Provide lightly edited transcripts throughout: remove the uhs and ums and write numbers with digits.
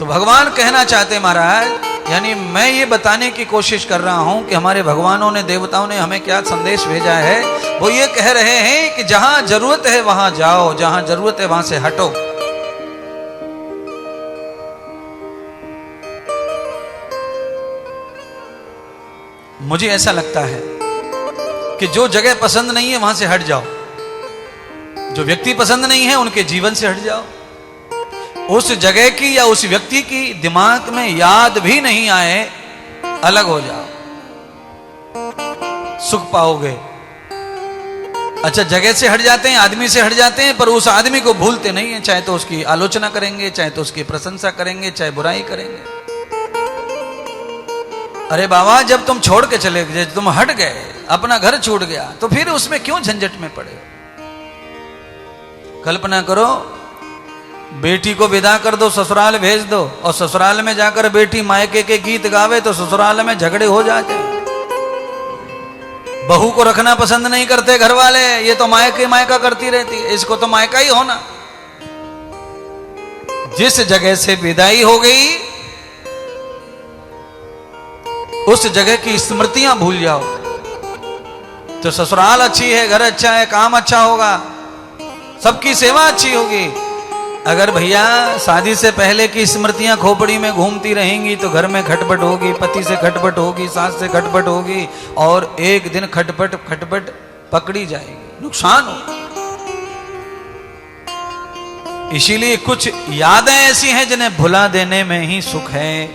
तो भगवान कहना चाहते महाराज, यानी मैं ये बताने की कोशिश कर रहा हूं कि हमारे भगवानों ने, देवताओं ने हमें क्या संदेश भेजा है। वो ये कह रहे हैं कि जहां जरूरत है वहां जाओ, जहां जरूरत है वहां से हटो। मुझे ऐसा लगता है कि जो जगह पसंद नहीं है वहां से हट जाओ, जो व्यक्ति पसंद नहीं है उनके जीवन से हट जाओ। उस जगह की या उस व्यक्ति की दिमाग में याद भी नहीं आए, अलग हो जाओ, सुख पाओगे। अच्छा, जगह से हट जाते हैं, आदमी से हट जाते हैं, पर उस आदमी को भूलते नहीं है। चाहे तो उसकी आलोचना करेंगे, चाहे तो उसकी प्रशंसा करेंगे, चाहे बुराई करेंगे। अरे बाबा, जब तुम छोड़ के चले गए, तुम हट गए, अपना घर छूट गया, तो फिर उसमें क्यों झंझट में पड़े? कल्पना करो, बेटी को विदा कर दो, ससुराल भेज दो, और ससुराल में जाकर बेटी मायके के गीत गावे तो ससुराल में झगड़े हो जाते हैं। बहू को रखना पसंद नहीं करते घर वाले, ये तो मायके मायका करती रहती है, इसको तो मायका ही होना। जिस जगह से विदाई हो गई उस जगह की स्मृतियां भूल जाओ तो ससुराल अच्छी है, घर अच्छा है, काम अच्छा होगा, सबकी सेवा अच्छी होगी। अगर भैया शादी से पहले की स्मृतियां खोपड़ी में घूमती रहेंगी तो घर में खटपट होगी, पति से खटपट होगी, सास से खटपट होगी, और एक दिन खटपट पकड़ी जाएगी, नुकसान होगा। इसीलिए कुछ यादें ऐसी हैं जिन्हें भुला देने में ही सुख है,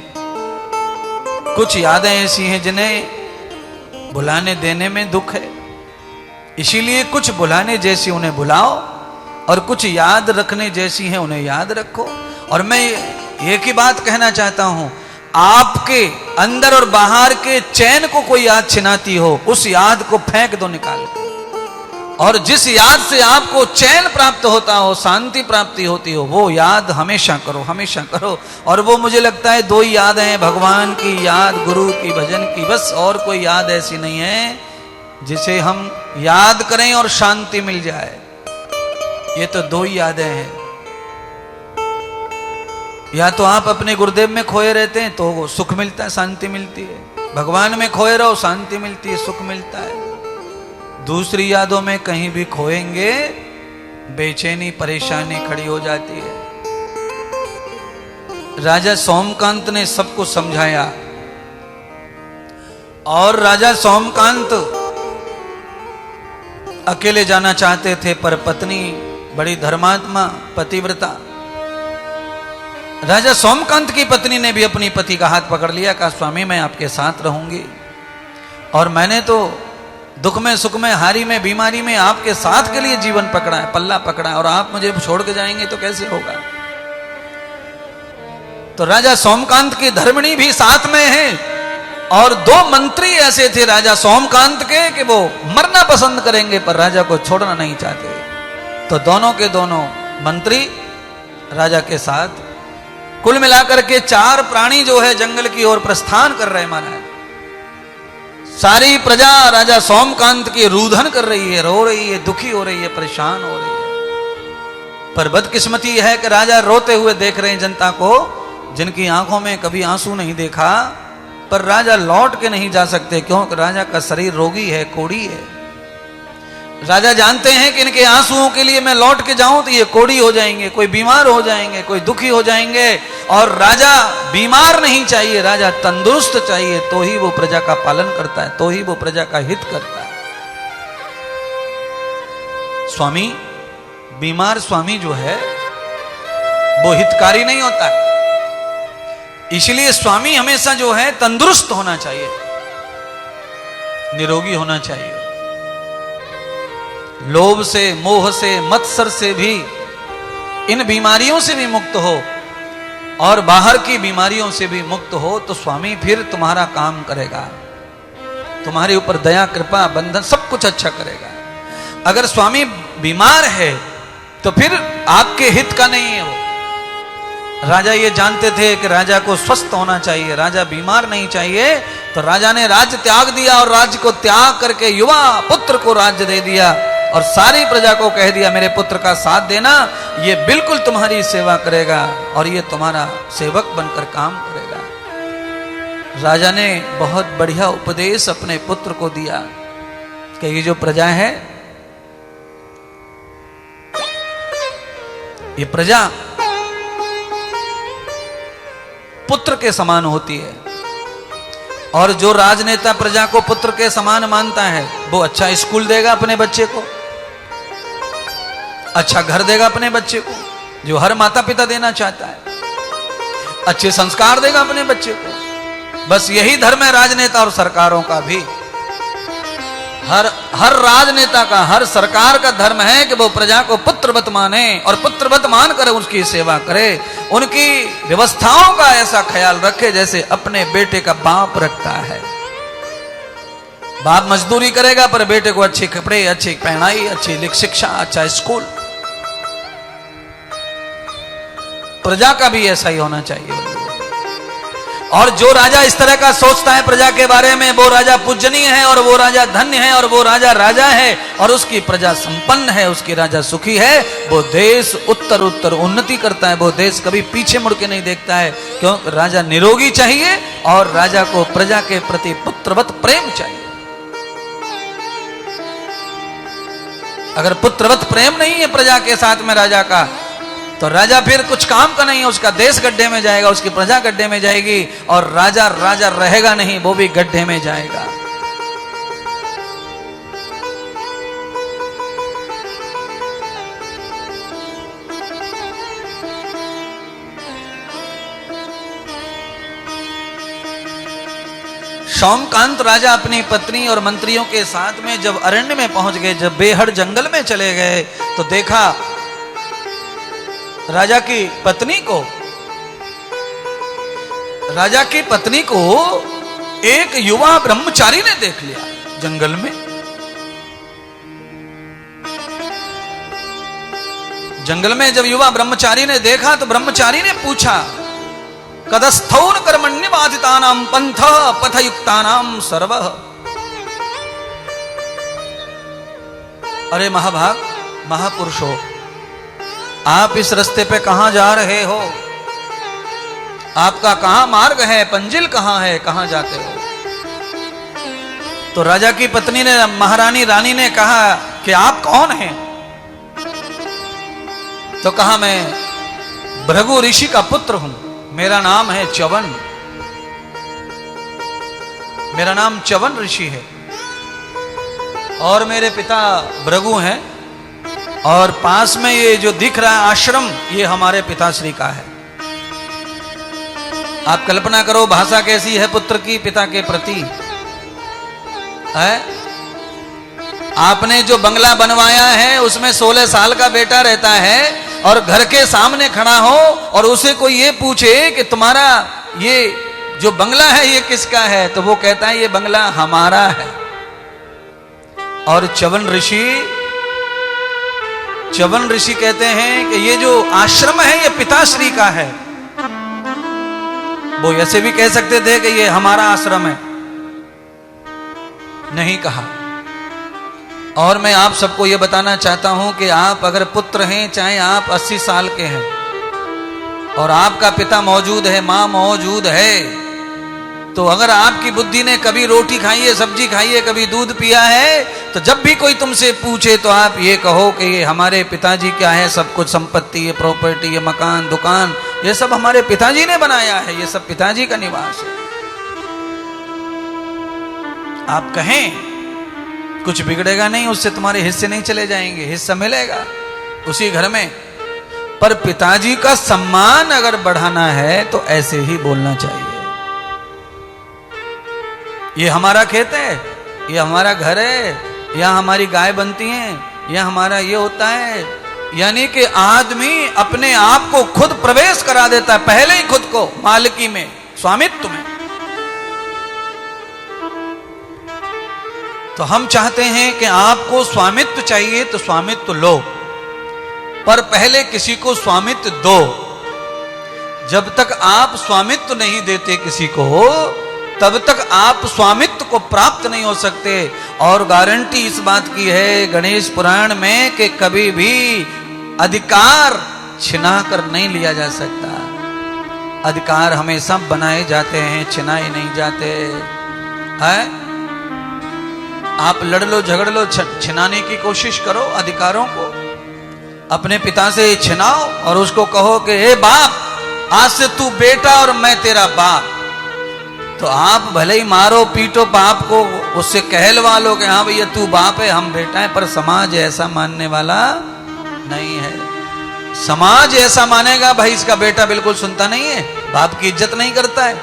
कुछ यादें ऐसी हैं जिन्हें भुलाने देने में दुख है। इसीलिए कुछ भुलाने जैसी उन्हें भुलाओ और कुछ याद रखने जैसी हैं उन्हें याद रखो। और मैं एक ही बात कहना चाहता हूं, आपके अंदर और बाहर के चैन को कोई याद छिनाती हो, उस याद को फेंक दो निकाल के। और जिस याद से आपको चैन प्राप्त होता हो, शांति प्राप्ति होती हो, वो याद हमेशा करो, हमेशा करो। और वो मुझे लगता है दो ही याद हैं, भगवान की याद, गुरु की, भजन की, बस। और कोई याद ऐसी नहीं है जिसे हम याद करें और शांति मिल जाए। ये तो दो ही यादें हैं। या तो आप अपने गुरुदेव में खोए रहते हैं तो सुख मिलता है, शांति मिलती है, भगवान में खोए रहो, शांति मिलती है, सुख मिलता है। दूसरी यादों में कहीं भी खोएंगे, बेचैनी, परेशानी खड़ी हो जाती है। राजा सोमकांत ने सबको समझाया, और राजा सोमकांत अकेले जाना चाहते थे, पर पत्नी बड़ी धर्मात्मा, पतिव्रता। राजा सोमकांत की पत्नी ने भी अपनी पति का हाथ पकड़ लिया, कहा स्वामी मैं आपके साथ रहूंगी, और मैंने तो दुख में, सुख में, हारी में, बीमारी में आपके साथ के लिए जीवन पकड़ा है, पल्ला पकड़ा है, और आप मुझे छोड़ के जाएंगे तो कैसे होगा। तो राजा सोमकांत की धर्मणी भी साथ में है, और दो मंत्री ऐसे थे राजा सोमकांत के कि वो मरना पसंद करेंगे पर राजा को छोड़ना नहीं चाहते। तो दोनों के दोनों मंत्री राजा के साथ, कुल मिलाकर के 4 प्राणी जो है जंगल की ओर प्रस्थान कर रहे माना। सारी प्रजा राजा सोमकांत की रुदन कर रही है, रो रही है, दुखी हो रही है, परेशान हो रही है। पर बदकिस्मती है कि राजा रोते हुए देख रहे हैं जनता को, जिनकी आंखों में कभी आंसू नहीं देखा। पर राजा लौट के नहीं जा सकते, क्योंकि राजा का शरीर रोगी है, कोढ़ी है। राजा जानते हैं कि इनके आंसुओं के लिए मैं लौट के जाऊं तो ये कोढ़ी हो जाएंगे, कोई बीमार हो जाएंगे, कोई दुखी हो जाएंगे। और राजा बीमार नहीं चाहिए, राजा तंदुरुस्त चाहिए, तो ही वो प्रजा का पालन करता है, तो ही वो प्रजा का हित करता है। स्वामी, बीमार स्वामी जो है वो हितकारी नहीं होता। इसलिए स्वामी हमेशा जो है तंदुरुस्त होना चाहिए, निरोगी होना चाहिए। लोभ से, मोह से, मत्सर से भी, इन बीमारियों से भी मुक्त हो और बाहर की बीमारियों से भी मुक्त हो, तो स्वामी फिर तुम्हारा काम करेगा, तुम्हारे ऊपर दया, कृपा, बंधन सब कुछ अच्छा करेगा। अगर स्वामी बीमार है तो फिर आपके हित का नहीं है वो। राजा ये जानते थे कि राजा को स्वस्थ होना चाहिए, राजा बीमार नहीं चाहिए, तो राजा ने राज्य त्याग दिया और राज्य को त्याग करके युवा पुत्र को राज्य दे दिया। और सारी प्रजा को कह दिया मेरे पुत्र का साथ देना, ये बिल्कुल तुम्हारी सेवा करेगा और ये तुम्हारा सेवक बनकर काम करेगा। राजा ने बहुत बढ़िया उपदेश अपने पुत्र को दिया कि ये जो प्रजा है, ये प्रजा पुत्र के समान होती है, और जो राजनेता प्रजा को पुत्र के समान मानता है वो अच्छा स्कूल देगा अपने बच्चे को, अच्छा घर देगा अपने बच्चे को, जो हर माता पिता देना चाहता है, अच्छे संस्कार देगा अपने बच्चे को। बस यही धर्म है राजनेता और सरकारों का भी। हर राजनेता का, हर सरकार का धर्म है कि वो प्रजा को पुत्रवत माने और पुत्रवत मानकर उसकी सेवा करे, उनकी व्यवस्थाओं का ऐसा ख्याल रखे जैसे अपने बेटे का बाप रखता है। बाप मजदूरी करेगा पर बेटे को अच्छे कपड़े, अच्छी पहनाई, अच्छी शिक्षा, अच्छा स्कूल। प्रजा का भी ऐसा ही होना चाहिए। और जो राजा इस तरह का सोचता है प्रजा के बारे में, वो राजा पूजनीय है और वो राजा धन्य है और वो राजा राजा है और उसकी प्रजा संपन्न है, उसकी राजा सुखी है। वो देश उत्तर उत्तर उन्नति करता है, वो देश कभी पीछे मुड़ के नहीं देखता है। क्यों? राजा निरोगी चाहिए और राजा को प्रजा के प्रति पुत्रवत प्रेम चाहिए। अगर पुत्रवत प्रेम नहीं है प्रजा के साथ में राजा का, तो राजा फिर कुछ काम का नहीं है, उसका देश गड्ढे में जाएगा, उसकी प्रजा गड्ढे में जाएगी और राजा राजा रहेगा नहीं, वो भी गड्ढे में जाएगा। सोमकांत राजा अपनी पत्नी और मंत्रियों के साथ में जब अरण्य में पहुंच गए, जब बेहड़ जंगल में चले गए, तो देखा राजा की पत्नी को एक युवा ब्रह्मचारी ने देख लिया जंगल में। जंगल में जब युवा ब्रह्मचारी ने देखा तो ब्रह्मचारी ने पूछा, कदस्थौन कर्मण्यवादितानां पंथ पथयुक्तानां सर्वः। अरे महाभाग, महापुरुषो, आप इस रास्ते पे कहां जा रहे हो? आपका कहां मार्ग है? पंजिल कहां है? कहां जाते हो? तो राजा की पत्नी ने, महारानी रानी ने कहा कि आप कौन हैं? तो कहा मैं भृगु ऋषि का पुत्र हूं, मेरा नाम है च्यवन, मेरा नाम च्यवन ऋषि है और मेरे पिता भृगु हैं, और पास में ये जो दिख रहा है आश्रम, ये हमारे पिताश्री का है। आप कल्पना करो भाषा कैसी है पुत्र की पिता के प्रति है। आपने जो बंगला बनवाया है उसमें 16 साल का बेटा रहता है और घर के सामने खड़ा हो और उसे कोई ये पूछे कि तुम्हारा ये जो बंगला है ये किसका है, तो वो कहता है ये बंगला हमारा है। और च्यवन ऋषि कहते हैं कि ये जो आश्रम है ये पिताश्री का है। वो ऐसे भी कह सकते थे कि ये हमारा आश्रम है, नहीं कहा। और मैं आप सबको ये बताना चाहता हूं कि आप अगर पुत्र हैं, चाहे आप 80 साल के हैं और आपका पिता मौजूद है, मां मौजूद है, तो अगर आपकी बुद्धि ने कभी रोटी खाई है, सब्जी खाई है, कभी दूध पिया है, तो जब भी कोई तुमसे पूछे तो आप ये कहो कि ये हमारे पिताजी क्या है, सब कुछ संपत्ति, ये प्रॉपर्टी, ये मकान, दुकान, ये सब हमारे पिताजी ने बनाया है, ये सब पिताजी का निवास है। आप कहें कुछ बिगड़ेगा नहीं, उससे तुम्हारे हिस्से नहीं चले जाएंगे, हिस्सा मिलेगा उसी घर में। पर पिताजी का सम्मान अगर बढ़ाना है तो ऐसे ही बोलना चाहिए। ये हमारा खेत है, ये हमारा घर है, यहाँ हमारी गाय बनती हैं, यह हमारा ये होता है। यानी कि आदमी अपने आप को खुद प्रवेश करा देता है, पहले ही खुद को मालिकी में, स्वामित्व में। तो हम चाहते हैं कि आपको स्वामित्व चाहिए तो स्वामित्व लो, पर पहले किसी को स्वामित्व दो। जब तक आप स्वामित्व नहीं देते किसी को, तब तक आप स्वामित्व को प्राप्त नहीं हो सकते। और गारंटी इस बात की है गणेश पुराण में कि कभी भी अधिकार छिना कर नहीं लिया जा सकता। अधिकार हमेशा बनाए जाते हैं, छिनाए नहीं जाते हैं। आप लड़ लो झगड़ लो, छिनाने की कोशिश करो अधिकारों को, अपने पिता से छिनाओ और उसको कहो कि हे बाप, आज से तू बेटा और मैं तेरा बाप। तो आप भले ही मारो पीटो बाप को, उससे कहलवा लो कि हाँ भैया तू बाप है हम बेटा है, पर समाज ऐसा मानने वाला नहीं है। समाज ऐसा मानेगा भाई इसका बेटा बिल्कुल सुनता नहीं है, बाप की इज्जत नहीं करता है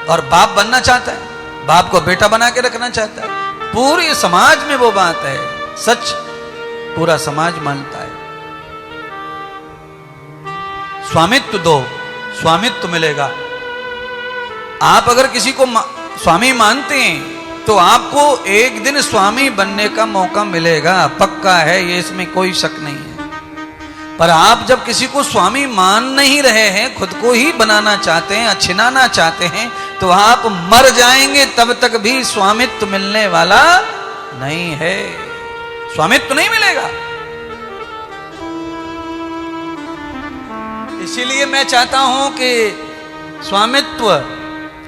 और बाप बनना चाहता है, बाप को बेटा बना के रखना चाहता है। पूरे समाज में वो बात है, सच पूरा समाज मानता है। स्वामित्व दो, स्वामित्व मिलेगा। आप अगर किसी को स्वामी मानते हैं तो आपको एक दिन स्वामी बनने का मौका मिलेगा, पक्का है, ये इसमें कोई शक नहीं है। पर आप जब किसी को स्वामी मान नहीं रहे हैं, खुद को ही बनाना चाहते हैं, छिनाना चाहते हैं, तो आप मर जाएंगे तब तक भी स्वामित्व मिलने वाला नहीं है, स्वामित्व नहीं मिलेगा। इसीलिए मैं चाहता हूं कि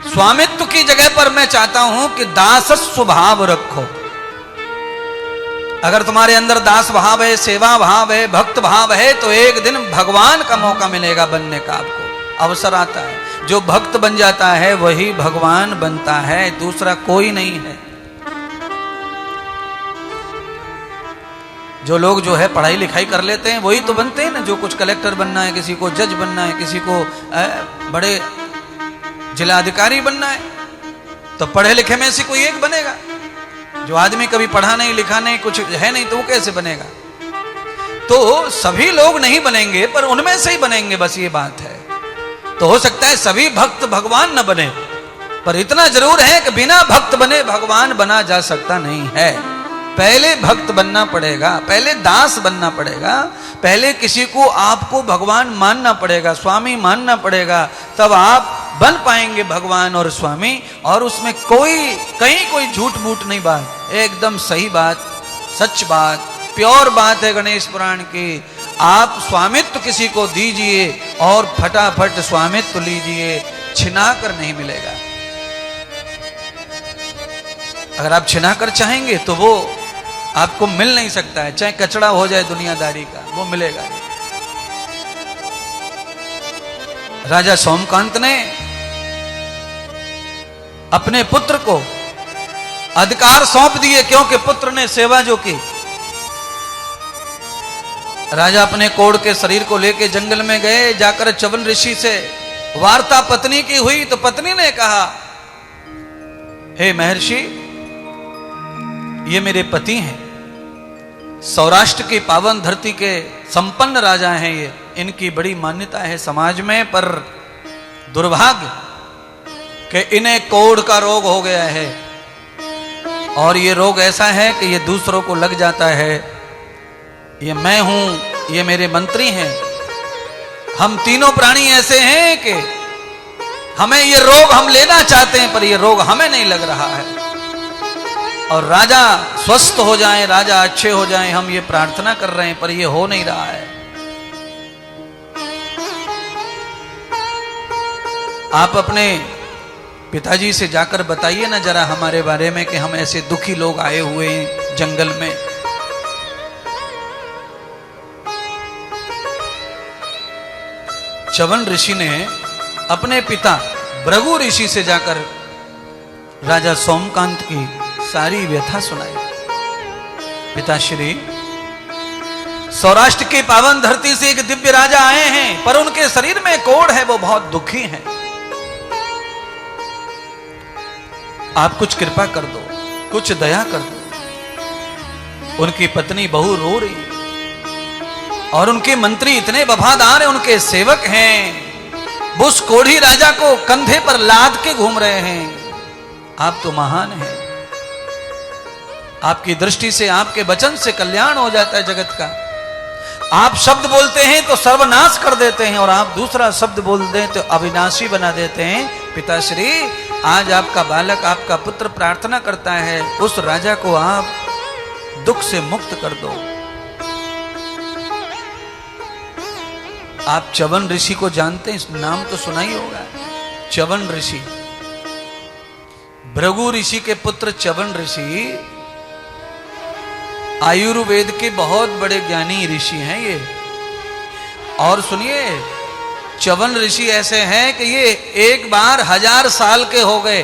स्वामित्व की जगह पर मैं चाहता हूं कि दासस्व भाव रखो। अगर तुम्हारे अंदर दास भाव है, सेवा भाव है, भक्त भाव है, तो एक दिन भगवान का मौका मिलेगा बनने का, आपको अवसर आता है। जो भक्त बन जाता है वही भगवान बनता है, दूसरा कोई नहीं है। जो लोग जो है पढ़ाई लिखाई कर लेते हैं वही तो बनते हैं ना। जो कुछ कलेक्टर बनना है, किसी को जज बनना है, किसी को बड़े जिला अधिकारी बनना है, तो पढ़े लिखे में से कोई एक बनेगा। जो आदमी कभी पढ़ा नहीं लिखा नहीं कुछ है नहीं तो वो कैसे बनेगा? तो सभी लोग नहीं बनेंगे पर उनमें से ही बनेंगे, बस ये बात है। तो हो सकता है सभी भक्त भगवान न बने, पर इतना जरूर है कि बिना भक्त बने भगवान बना जा सकता नहीं है। पहले भक्त बनना पड़ेगा, पहले दास बनना पड़ेगा, पहले किसी को आपको भगवान मानना पड़ेगा, स्वामी मानना पड़ेगा, तब आप बन पाएंगे भगवान और स्वामी। और उसमें कहीं कोई झूठ मूठ नहीं बात, एकदम सही बात, सच बात, प्योर बात है गणेश पुराण की। आप स्वामित्व किसी को दीजिए और फटाफट स्वामित्व लीजिए, छिना कर नहीं मिलेगा। अगर आप छिना कर चाहेंगे तो वो आपको मिल नहीं सकता है, चाहे कचड़ा हो जाए दुनियादारी का, वो मिलेगा नहीं। राजा सोमकांत ने अपने पुत्र को अधिकार सौंप दिए, क्योंकि पुत्र ने सेवा जो की। राजा अपने कोढ़ के शरीर को लेकर जंगल में गए, जाकर च्यवन ऋषि से वार्ता पत्नी की हुई, तो पत्नी ने कहा, हे महर्षि, ये मेरे पति हैं, सौराष्ट्र की पावन धरती के संपन्न राजा हैं, ये इनकी बड़ी मान्यता है समाज में, पर दुर्भाग्य कि इन्हें कोढ़ का रोग हो गया है, और ये रोग ऐसा है कि ये दूसरों को लग जाता है। ये मैं हूं, ये मेरे मंत्री हैं, हम तीनों प्राणी ऐसे हैं कि हमें ये रोग हम लेना चाहते हैं, पर ये रोग हमें नहीं लग रहा है। और राजा स्वस्थ हो जाएं, राजा अच्छे हो जाएं, हम ये प्रार्थना कर रहे हैं, पर ये हो नहीं रहा है। आप अपने पिताजी से जाकर बताइए ना जरा हमारे बारे में कि हम ऐसे दुखी लोग आए हुए हैं जंगल में। च्यवन ऋषि ने अपने पिता भृगु ऋषि से जाकर राजा सोमकांत की सारी व्यथा सुनाई। पिताश्री, सौराष्ट्र की पावन धरती से एक दिव्य राजा आए हैं, पर उनके शरीर में कोढ़ है, वो बहुत दुखी हैं। आप कुछ कृपा कर दो, कुछ दया कर दो। उनकी पत्नी बहू रो रही है, और उनके मंत्री इतने वफादार हैं, उनके सेवक हैं, वो उस कोढ़ी राजा को कंधे पर लाद के घूम रहे हैं। आप तो महान हैं, आपकी दृष्टि से, आपके वचन से कल्याण हो जाता है जगत का। आप शब्द बोलते हैं तो सर्वनाश कर देते हैं, और आप दूसरा शब्द बोल दें तो अविनाशी बना देते हैं। पिताश्री, आज आपका बालक, आपका पुत्र प्रार्थना करता है, उस राजा को आप दुख से मुक्त कर दो। आप च्यवन ऋषि को जानते हैं? इस नाम तो सुना ही होगा, च्यवन ऋषि। भृगु ऋषि के पुत्र च्यवन ऋषि आयुर्वेद के बहुत बड़े ज्ञानी ऋषि हैं ये। और सुनिए, च्यवन ऋषि ऐसे हैं कि ये एक बार 1000 साल के हो गए,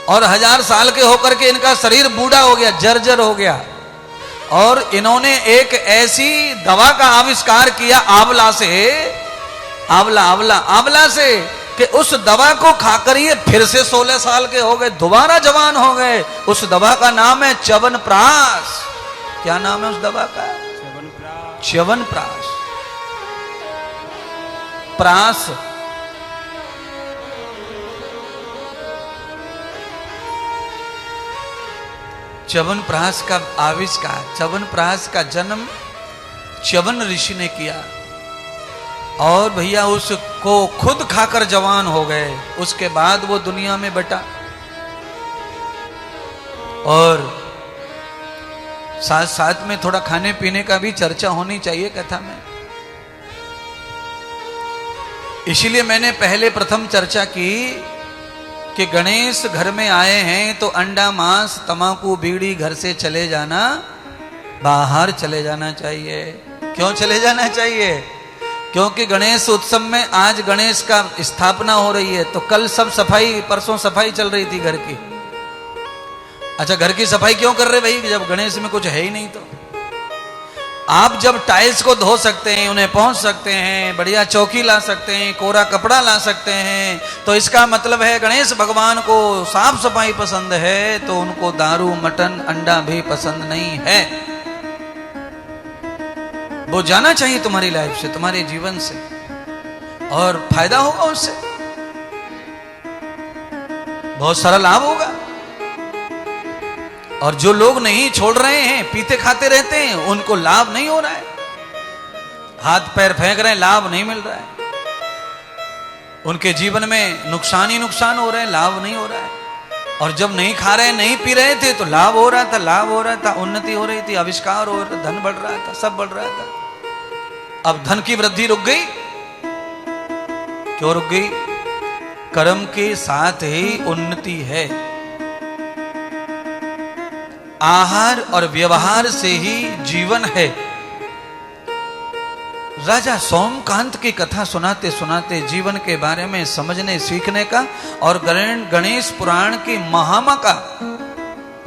और 1000 साल के होकर के इनका शरीर बूढ़ा हो गया, जर्जर हो गया, और इन्होंने एक ऐसी दवा का आविष्कार किया आंवला से, आंवला से, कि उस दवा को खाकर ये फिर से 16 साल के हो गए, दोबारा जवान हो गए। उस दवा का नाम है च्यवनप्राश। क्या नाम है उस दवा का? च्यवनप्राश। प्राश च्यवनप्राश का आविष्कार, च्यवनप्राश का जन्म च्यवन ऋषि ने किया, और भैया उसको खुद खाकर जवान हो गए। उसके बाद वो दुनिया में बटा, और साथ साथ में थोड़ा खाने पीने का भी चर्चा होनी चाहिए कथा में। इसीलिए मैंने पहले प्रथम चर्चा की कि गणेश घर में आए हैं तो अंडा मांस तमाकू बीड़ी घर से चले जाना, बाहर चले जाना चाहिए। क्यों चले जाना चाहिए? क्योंकि गणेश उत्सव में आज गणेश का स्थापना हो रही है, तो कल सब सफाई, परसों सफाई चल रही थी घर की। अच्छा, घर की सफाई क्यों कर रहे भाई, जब गणेश में कुछ है ही नहीं? तो आप जब टाइल्स को धो सकते हैं, उन्हें पहुंच सकते हैं, बढ़िया चौकी ला सकते हैं, कोरा कपड़ा ला सकते हैं, तो इसका मतलब है गणेश भगवान को साफ सफाई पसंद है, तो उनको दारू मटन अंडा भी पसंद नहीं है। वो जाना चाहिए तुम्हारी लाइफ से, तुम्हारे जीवन से, और फायदा होगा उससे, बहुत सारा लाभ होगा। और जो लोग नहीं छोड़ रहे हैं, पीते खाते रहते हैं, उनको लाभ नहीं हो रहा है, हाथ पैर फेंक रहे हैं, लाभ नहीं मिल रहा है, उनके जीवन में नुकसान ही नुकसान हो रहे हैं, लाभ नहीं हो रहा है। और जब नहीं खा रहे, नहीं पी रहे थे, तो लाभ हो रहा था, लाभ हो रहा था, उन्नति हो रही थी, आविष्कार हो रहा था, धन बढ़ रहा था, सब बढ़ रहा था। अब धन की वृद्धि रुक गई। क्यों रुक गई? कर्म के साथ ही उन्नति है, आहार और व्यवहार से ही जीवन है। राजा सोमकांत की कथा सुनाते सुनाते जीवन के बारे में समझने सीखने का और गणेश पुराण की महिमा का,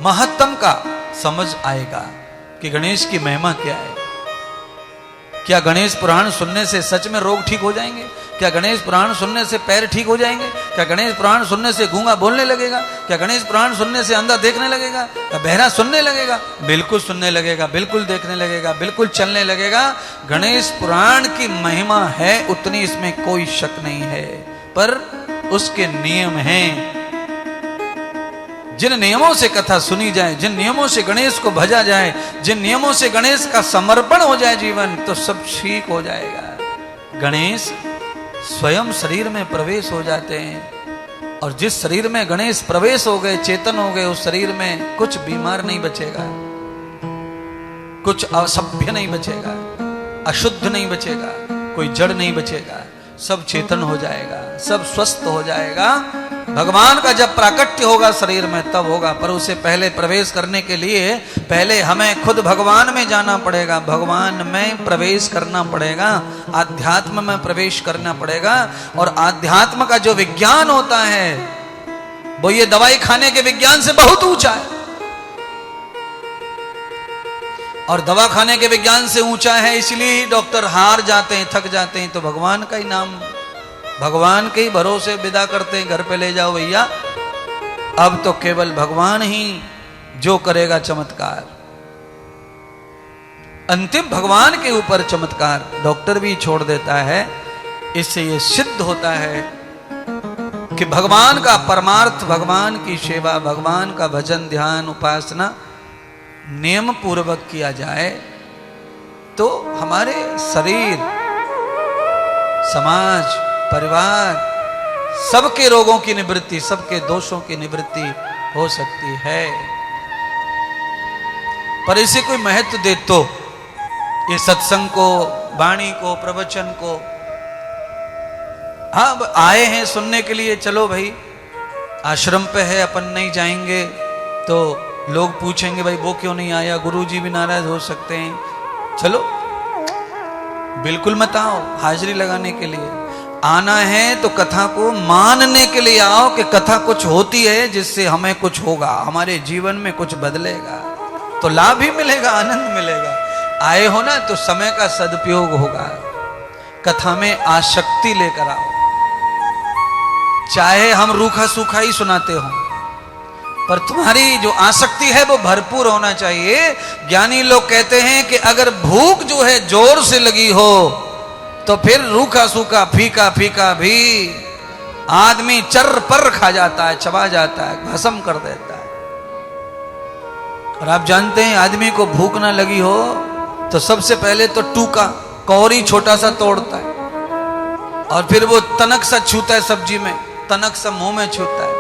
महत्तम का समझ आएगा कि गणेश की महिमा क्या है। क्या गणेश पुराण सुनने से सच में रोग ठीक हो जाएंगे? क्या गणेश पुराण सुनने से पैर ठीक हो जाएंगे? क्या गणेश पुराण सुनने से गूंगा बोलने लगेगा? क्या गणेश पुराण सुनने से अंधा देखने लगेगा? क्या बहरा सुनने लगेगा? बिल्कुल सुनने लगेगा, बिल्कुल देखने लगेगा, बिल्कुल चलने लगेगा। गणेश पुराण की महिमा है उतनी, इसमें कोई शक नहीं है, पर उसके नियम हैं। जिन नियमों से कथा सुनी जाए, जिन नियमों से गणेश को भजा जाए, जिन नियमों से गणेश का समर्पण हो जाए जीवन, तो सब ठीक हो जाएगा। गणेश स्वयं शरीर में प्रवेश हो जाते हैं, और जिस शरीर में गणेश प्रवेश हो गए, चेतन हो गए, उस शरीर में कुछ बीमार नहीं बचेगा, कुछ असभ्य नहीं बचेगा, अशुद्ध नहीं बचेगा, कोई जड़ नहीं बचेगा, सब चेतन हो जाएगा, सब स्वस्थ हो जाएगा। भगवान का जब प्राकट्य होगा शरीर में तब होगा, पर उसे पहले प्रवेश करने के लिए पहले हमें खुद भगवान में जाना पड़ेगा, भगवान में प्रवेश करना पड़ेगा, आध्यात्म में प्रवेश करना पड़ेगा। और आध्यात्म का जो विज्ञान होता है वो ये दवाई खाने के विज्ञान से बहुत ऊंचा है, और दवा खाने के विज्ञान से ऊंचा है। इसलिए ही डॉक्टर हार जाते हैं, थक जाते हैं, तो भगवान का ही नाम, भगवान के ही भरोसे विदा करते हैं, घर पे ले जाओ भैया, अब तो केवल भगवान ही जो करेगा चमत्कार, अंतिम भगवान के ऊपर चमत्कार डॉक्टर भी छोड़ देता है। इससे ये सिद्ध होता है कि भगवान का परमार्थ, भगवान की सेवा, भगवान का भजन ध्यान उपासना नियम पूर्वक किया जाए तो हमारे शरीर, समाज, परिवार, सबके रोगों की निवृत्ति, सबके दोषों की निवृत्ति हो सकती है। पर इसे कोई महत्व दे तो ये सत्संग को, वाणी को, प्रवचन को, हाँ आए हैं सुनने के लिए, चलो भाई आश्रम पे है, अपन नहीं जाएंगे तो लोग पूछेंगे भाई वो क्यों नहीं आया, गुरुजी भी नाराज हो सकते हैं, चलो बिल्कुल मत आओ हाजिरी लगाने के लिए। आना है तो कथा को मानने के लिए आओ कि कथा कुछ होती है जिससे हमें कुछ होगा, हमारे जीवन में कुछ बदलेगा, तो लाभ ही मिलेगा, आनंद मिलेगा। आए हो ना तो समय का सदुपयोग होगा। कथा में आसक्ति लेकर आओ, चाहे हम रूखा सूखा ही सुनाते हो, पर तुम्हारी जो आसक्ति है वो भरपूर होना चाहिए। ज्ञानी लोग कहते हैं कि अगर भूख जो है जोर से लगी हो तो फिर रूखा सूखा, फीका फीका भी आदमी चर पर खा जाता है, चबा जाता है, भस्म कर देता है। और आप जानते हैं आदमी को भूख ना लगी हो तो सबसे पहले तो टूका, कौरी छोटा सा तोड़ता है और फिर वो तनक सा छूता है, सब्जी में तनक सा मुंह में छूता है,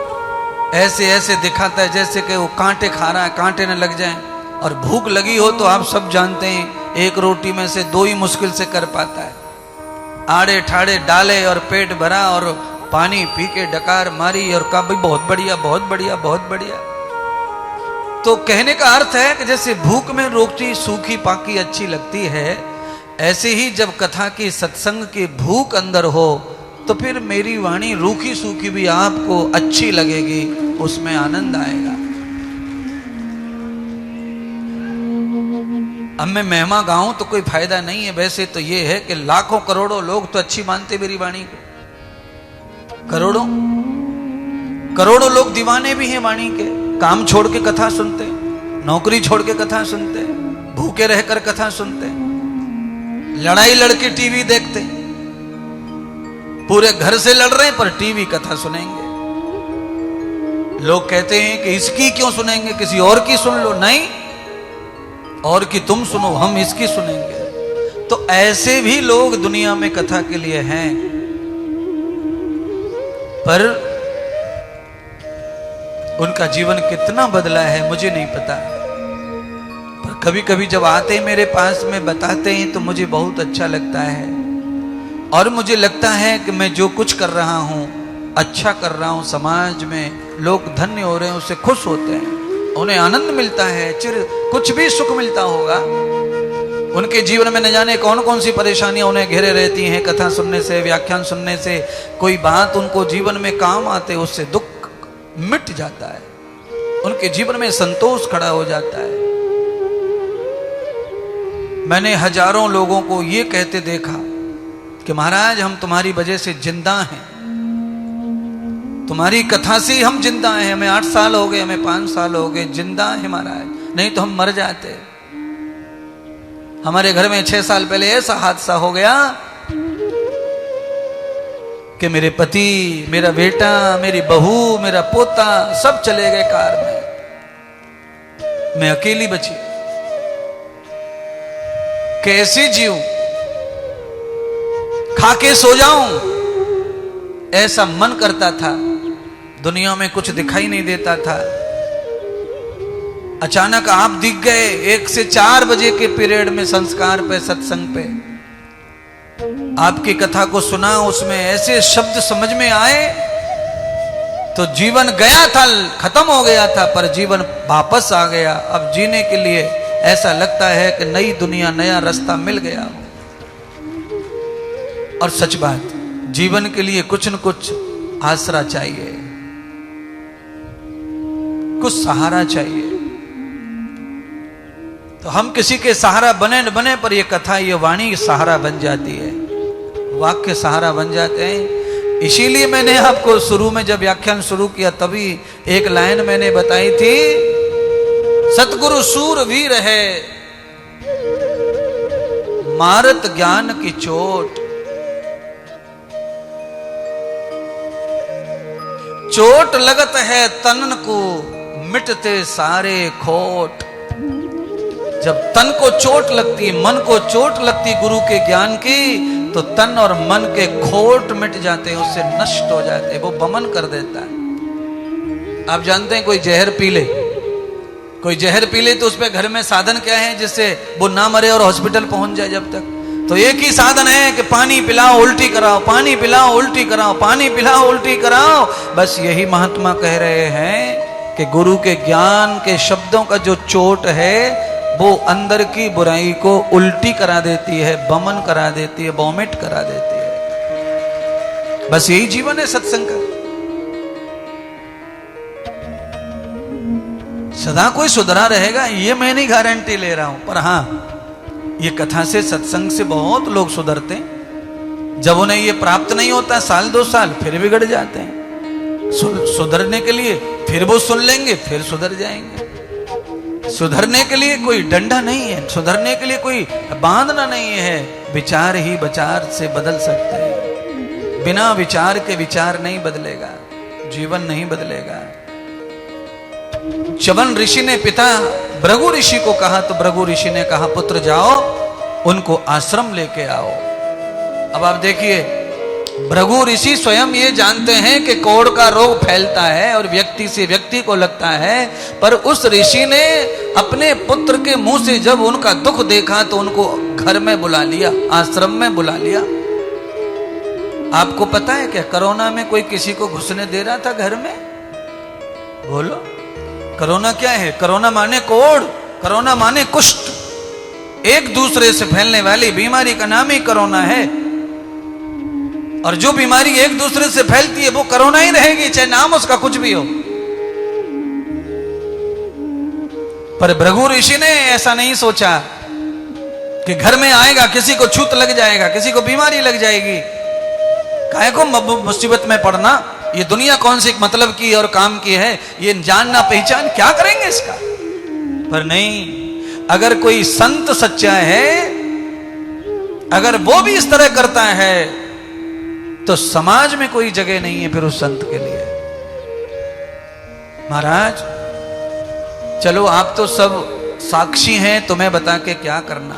ऐसे ऐसे दिखाता है जैसे कि वो कांटे खा रहा है, कांटे न लग जाएं। और भूख लगी हो तो आप सब जानते हैं एक रोटी में से दो ही मुश्किल से कर पाता है। आड़े ठाड़े डाले और पेट भरा और पानी पी के डकार मारी और कहा भाई बहुत बढ़िया बहुत बढ़िया बहुत बढ़िया। तो कहने का अर्थ है कि जैसे भूख में रोटी सूखी पाकी अच्छी लगती है, ऐसे ही जब कथा की, सत्संग की भूख अंदर हो तो फिर मेरी वाणी रूखी सूखी भी आपको अच्छी लगेगी, उसमें आनंद आएगा। अब मैं महिमा गाऊं तो कोई फायदा नहीं है। वैसे तो ये है कि लाखों करोड़ों लोग तो अच्छी मानते मेरी वाणी को, करोड़ों करोड़ों लोग दीवाने भी हैं वाणी के, काम छोड़ के कथा सुनते, नौकरी छोड़ के कथा सुनते, भूखे रहकर कथा सुनते, लड़ाई लड़के टीवी देखते, पूरे घर से लड़ रहे हैं पर टीवी कथा सुनेंगे। लोग कहते हैं कि इसकी क्यों सुनेंगे, किसी और की सुन लो। नहीं, और की तुम सुनो, हम इसकी सुनेंगे। तो ऐसे भी लोग दुनिया में कथा के लिए हैं, पर उनका जीवन कितना बदला है मुझे नहीं पता। पर कभी कभी जब आते हैं मेरे पास में बताते हैं तो मुझे बहुत अच्छा लगता है, और मुझे लगता है कि मैं जो कुछ कर रहा हूं अच्छा कर रहा हूं, समाज में लोग धन्य हो रहे हैं, उससे खुश होते हैं, उन्हें आनंद मिलता है, कुछ भी सुख मिलता होगा। उनके जीवन में न जाने कौन कौन सी परेशानियां उन्हें घेरे रहती हैं, कथा सुनने से, व्याख्यान सुनने से कोई बात उनको जीवन में काम आते, उससे दुख मिट जाता है, उनके जीवन में संतोष खड़ा हो जाता है। मैंने हजारों लोगों को ये कहते देखा कि महाराज हम तुम्हारी वजह से जिंदा हैं, तुम्हारी कथा से हम जिंदा हैं, हमें 8 साल हो गए, हमें 5 साल हो गए, जिंदा है महाराज, नहीं तो हम मर जाते। हमारे घर में 6 साल पहले ऐसा हादसा हो गया कि मेरे पति, मेरा बेटा, मेरी बहू, मेरा पोता सब चले गए कार में, मैं अकेली बची। कैसे जीऊं, खा के सो जाऊं, ऐसा मन करता था। दुनिया में कुछ दिखाई नहीं देता था। अचानक आप दिख गए 1 से 4 बजे के पीरियड में, संस्कार पे, सत्संग पे आपकी कथा को सुना, उसमें ऐसे शब्द समझ में आए तो जीवन गया था, खत्म हो गया था, पर जीवन वापस आ गया। अब जीने के लिए ऐसा लगता है कि नई दुनिया, नया रास्ता मिल गया। और सच बात, जीवन के लिए कुछ न कुछ आसरा चाहिए, कुछ सहारा चाहिए। तो हम किसी के सहारा बने न बने, पर ये कथा, ये वाणी सहारा बन जाती है, वाक्य सहारा बन जाते हैं। इसीलिए मैंने आपको शुरू में जब व्याख्यान शुरू किया तभी एक लाइन मैंने बताई थी, सतगुरु सूरवीर है मारत ज्ञान की चोट, चोट लगत है तनन को मिटते सारे खोट। जब तन को चोट लगती है, मन को चोट लगती गुरु के ज्ञान की, तो तन और मन के खोट मिट जाते हैं, उससे नष्ट हो जाते हैं, वो बमन कर देता है। आप जानते हैं कोई जहर पी ले, कोई जहर पी ले तो उस पे घर में साधन क्या है जिससे वो ना मरे और हॉस्पिटल पहुंच जाए जब तक? तो एक ही साधन है कि पानी पिलाओ उल्टी कराओ, पानी पिलाओ उल्टी कराओ, पानी पिलाओ उल्टी कराओ। बस यही महात्मा कह रहे हैं कि गुरु के ज्ञान के शब्दों का जो चोट है वो अंदर की बुराई को उल्टी करा देती है, बमन करा देती है, वॉमिट करा देती है। बस यही जीवन है सत्संग का। सदा कोई सुधरा रहेगा ये मैं नहीं गारंटी ले रहा हूं, पर हां ये कथा से सत्संग से बहुत लोग सुधरते हैं। जब उन्हें ये प्राप्त नहीं होता साल 2 साल फिर बिगड़ जाते हैं। सुधरने के लिए फिर वो सुन लेंगे फिर सुधर जाएंगे। सुधरने के लिए कोई डंडा नहीं है, सुधरने के लिए कोई बांधना नहीं है। विचार ही विचार से बदल सकते हैं, बिना विचार के विचार नहीं बदलेगा, जीवन नहीं बदलेगा। च्यवन ऋषि ने पिता भृगु ऋषि को कहा तो भृगु ऋषि ने कहा पुत्र जाओ उनको आश्रम लेके आओ। अब आप देखिए भृगु ऋषि स्वयं ये जानते हैं कि कोढ़ का रोग फैलता है और व्यक्ति से व्यक्ति को लगता है, पर उस ऋषि ने अपने पुत्र के मुंह से जब उनका दुख देखा तो उनको घर में बुला लिया, आश्रम में बुला लिया। आपको पता है क्या कोरोना में कोई किसी को घुसने दे रहा था घर में? बोलो कोरोना क्या है? कोरोना माने कोढ़, कोरोना माने कुष्ठ। एक दूसरे से फैलने वाली बीमारी का नाम ही कोरोना है। और जो बीमारी एक दूसरे से फैलती है वो कोरोना ही रहेगी, चाहे नाम उसका कुछ भी हो। पर भृगु ऋषि ने ऐसा नहीं सोचा कि घर में आएगा किसी को छूत लग जाएगा, किसी को बीमारी लग जाएगी, काहे को मुसीबत में पड़ना, ये दुनिया कौन सी मतलब की और काम की है, ये जानना पहचान क्या करेंगे इसका। पर नहीं, अगर कोई संत सच्चा है, अगर वो भी इस तरह करता है तो समाज में कोई जगह नहीं है फिर उस संत के लिए। महाराज चलो आप तो सब साक्षी हैं, तुम्हें बता के क्या करना।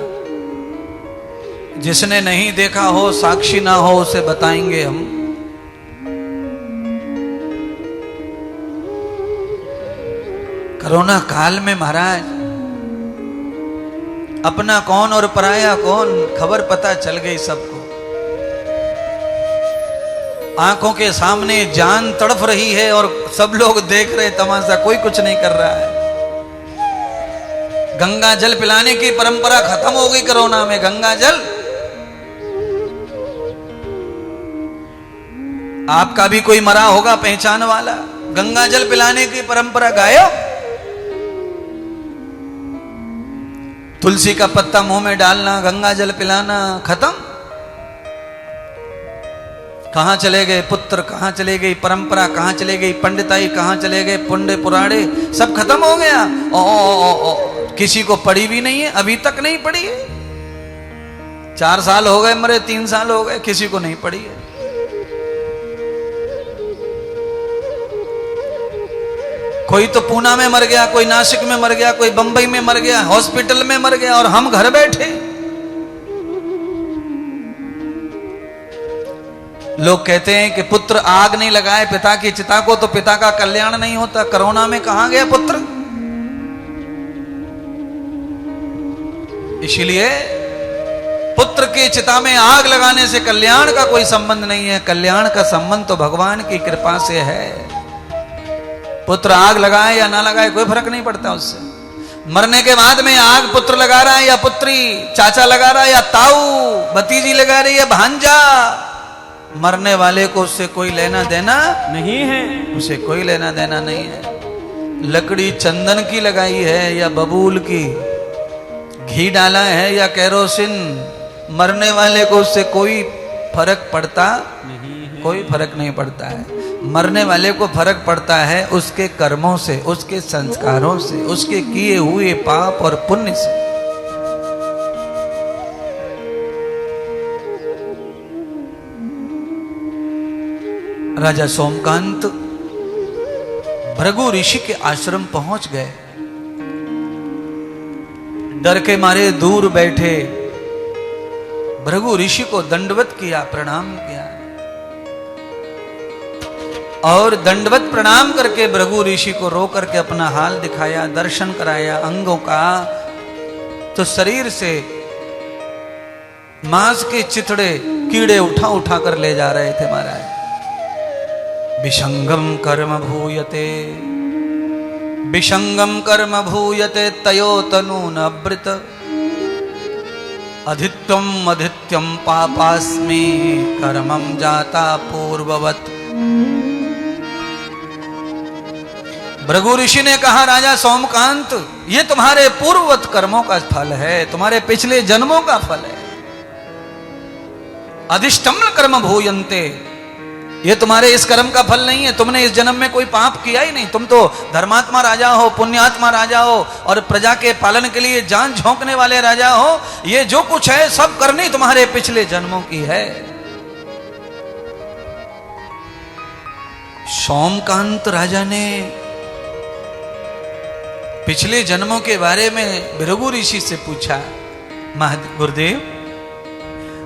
जिसने नहीं देखा हो, साक्षी ना हो, उसे बताएंगे हम। कोरोना काल में महाराज अपना कौन और पराया कौन खबर पता चल गई सबको। आंखों के सामने जान तड़फ रही है और सब लोग देख रहे तमाशा, कोई कुछ नहीं कर रहा है। गंगा जल पिलाने की परंपरा खत्म हो गई कोरोना में। गंगा जल आपका भी कोई मरा होगा पहचान वाला, गंगा जल पिलाने की परंपरा गायब। तुलसी का पत्ता मुंह में डालना, गंगा जल पिलाना खत्म। कहां चले गए पुत्र, कहां चले गई परंपरा, कहां चले गई पंडिताई, कहां चले गए पुण्य पुराणे, सब खत्म हो गया। किसी को पड़ी भी नहीं है, अभी तक नहीं पड़ी है। 4 साल हो गए मरे, 3 साल हो गए, किसी को नहीं पड़ी है। कोई तो पूना में मर गया, कोई नासिक में मर गया, कोई बंबई में मर गया, हॉस्पिटल में मर गया, और हम घर बैठे। लोग कहते हैं कि पुत्र आग नहीं लगाए पिता की चिता को तो पिता का कल्याण नहीं होता। कोरोना में कहां गया पुत्र? इसलिए पुत्र की चिता में आग लगाने से कल्याण का कोई संबंध नहीं है। कल्याण का संबंध तो भगवान की कृपा से है। पुत्र आग लगाए या ना लगाए कोई फर्क नहीं पड़ता उससे। मरने के बाद में आग पुत्र लगा रहा है या पुत्री, चाचा लगा रहा है या ताऊ, भतीजी लगा रही है, भांजा, मरने वाले को उससे कोई लेना देना नहीं है, उसे कोई लेना देना नहीं है। लकड़ी चंदन की लगाई है या बबूल की, घी डाला है या केरोसिन, मरने वाले को उससे कोई फर्क पड़ता नहीं है। कोई फर्क नहीं पड़ता है। मरने वाले को फर्क पड़ता है उसके कर्मों से, उसके संस्कारों से, उसके किए हुए पाप और पुण्य से। राजा सोमकांत भृगु ऋषि के आश्रम पहुंच गए। डर के मारे दूर बैठे भृगु ऋषि को दंडवत किया, प्रणाम किया। और दंडवत प्रणाम करके भृगु ऋषि को रो करके अपना हाल दिखाया, दर्शन कराया अंगों का। तो शरीर से मांस के चिथड़े कीड़े उठा उठा कर ले जा रहे थे महाराज। विसंगम कर्म भूयते, विसंगम कर्म भूयते तयो तनु न अवृत, अधित्यम अधित्यम पापास्मि कर्मम जाता पूर्ववत। भृगु ऋषि ने कहा, राजा सोमकांत, ये तुम्हारे पूर्ववत कर्मों का फल है, तुम्हारे पिछले जन्मों का फल है। अधिष्टम कर्म भूयन्ते, ये तुम्हारे इस कर्म का फल नहीं है। तुमने इस जन्म में कोई पाप किया ही नहीं। तुम तो धर्मात्मा राजा हो, पुण्यात्मा राजा हो और प्रजा के पालन के लिए जान झोंकने वाले राजा हो। ये जो कुछ है सब करनी तुम्हारे पिछले जन्मों की है। सोमकांत राजा ने पिछले जन्मों के बारे में भृगु ऋषि से पूछा, गुरुदेव,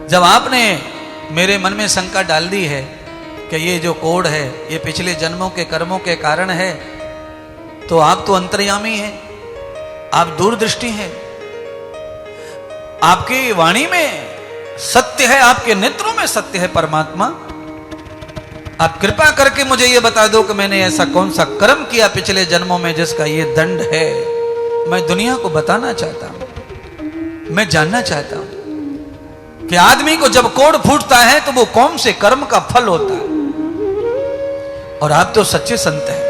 जब आपने मेरे मन में शंका डाल दी है कि ये जो कोढ़ है ये पिछले जन्मों के कर्मों के कारण है, तो आप तो अंतर्यामी हैं, आप दूरदृष्टि हैं, आपकी वाणी में सत्य है, आपके नेत्रों में सत्य है परमात्मा। आप कृपा करके मुझे ये बता दो कि मैंने ऐसा कौन सा कर्म किया पिछले जन्मों में जिसका ये दंड है। मैं दुनिया को बताना चाहता हूं, मैं जानना चाहता हूं कि आदमी को जब कोढ़ फूटता है तो वो कौन से कर्म का फल होता है। और आप तो सच्चे संत हैं,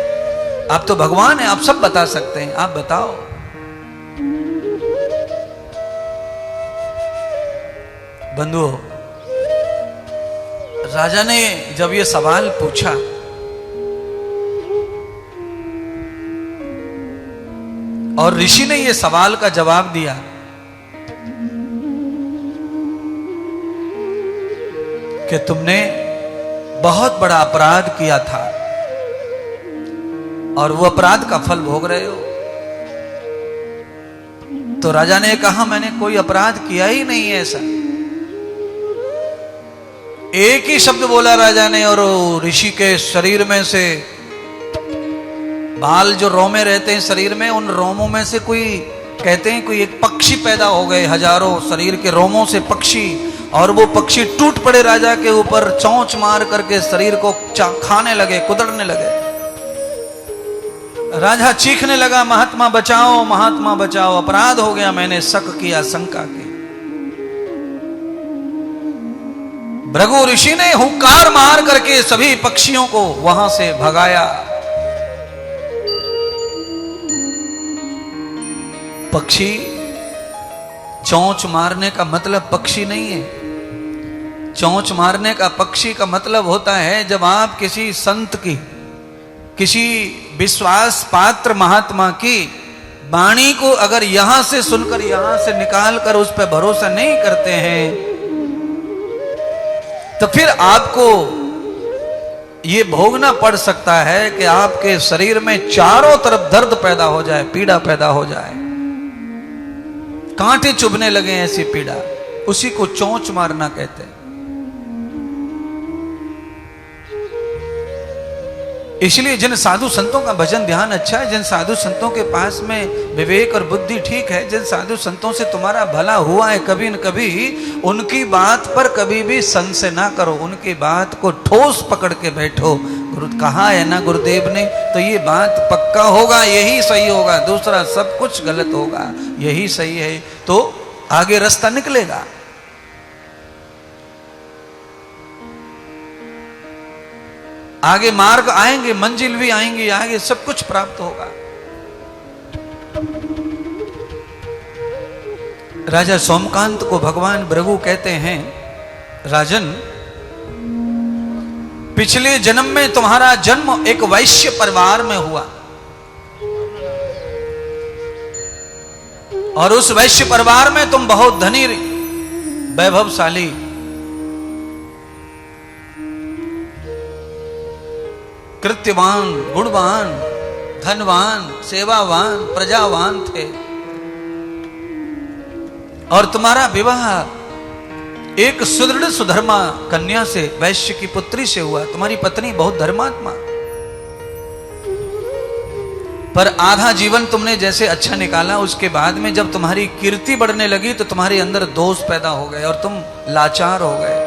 आप तो भगवान हैं, आप सब बता सकते हैं, आप बताओ। बंधुओं, राजा ने जब ये सवाल पूछा और ऋषि ने ये सवाल का जवाब दिया कि तुमने बहुत बड़ा अपराध किया था और वो अपराध का फल भोग रहे हो। तो राजा ने कहा, मैंने कोई अपराध किया ही नहीं है ऐसा। एक ही शब्द बोला राजा ने और ऋषि के शरीर में से बाल जो रोमे रहते हैं शरीर में, उन रोमों में से कोई कहते हैं कोई एक पक्षी पैदा हो गए, हजारों शरीर के रोमों से पक्षी, और वो पक्षी टूट पड़े राजा के ऊपर, चोंच मार करके शरीर को खाने लगे, कुतरने लगे। राजा चीखने लगा, महात्मा बचाओ, महात्मा बचाओ, अपराध हो गया, मैंने शक किया, शंका की। भृगु ऋषि ने हुंकार मार करके सभी पक्षियों को वहां से भगाया। पक्षी चोंच मारने का मतलब पक्षी नहीं है। चोंच मारने का पक्षी का मतलब होता है जब आप किसी संत की, किसी विश्वास पात्र महात्मा की वाणी को अगर यहां से सुनकर यहां से निकाल कर उस पर भरोसा नहीं करते हैं तो फिर आपको ये भोगना पड़ सकता है कि आपके शरीर में चारों तरफ दर्द पैदा हो जाए, पीड़ा पैदा हो जाए, कांटे चुभने लगे, ऐसी पीड़ा, उसी को चोंच मारना कहते हैं। इसलिए जिन साधु संतों का भजन ध्यान अच्छा है, जिन साधु संतों के पास में विवेक और बुद्धि ठीक है, जिन साधु संतों से तुम्हारा भला हुआ है, कभी न कभी उनकी बात पर कभी भी संशय ना करो, उनकी बात को ठोस पकड़ के बैठो। गुरु कहा है ना गुरुदेव ने, तो ये बात पक्का होगा, यही सही होगा, दूसरा सब कुछ गलत होगा, यही सही है, तो आगे रास्ता निकलेगा। आगे मार्ग आएंगे, मंजिल भी आएंगी, आगे सब कुछ प्राप्त होगा। राजा सोमकांत को भगवान भृगु कहते हैं, राजन, पिछले जन्म में तुम्हारा जन्म एक वैश्य परिवार में हुआ और उस वैश्य परिवार में तुम बहुत धनी, वैभवशाली, कृत्यवान, गुणवान, धनवान, सेवावान, प्रजावान थे। और तुम्हारा विवाह एक सुदृढ़ सुधर्मा कन्या से, वैश्य की पुत्री से हुआ। तुम्हारी पत्नी बहुत धर्मात्मा, पर आधा जीवन तुमने जैसे अच्छा निकाला, उसके बाद में जब तुम्हारी कीर्ति बढ़ने लगी तो तुम्हारे अंदर दोष पैदा हो गए और तुम लाचार हो गए।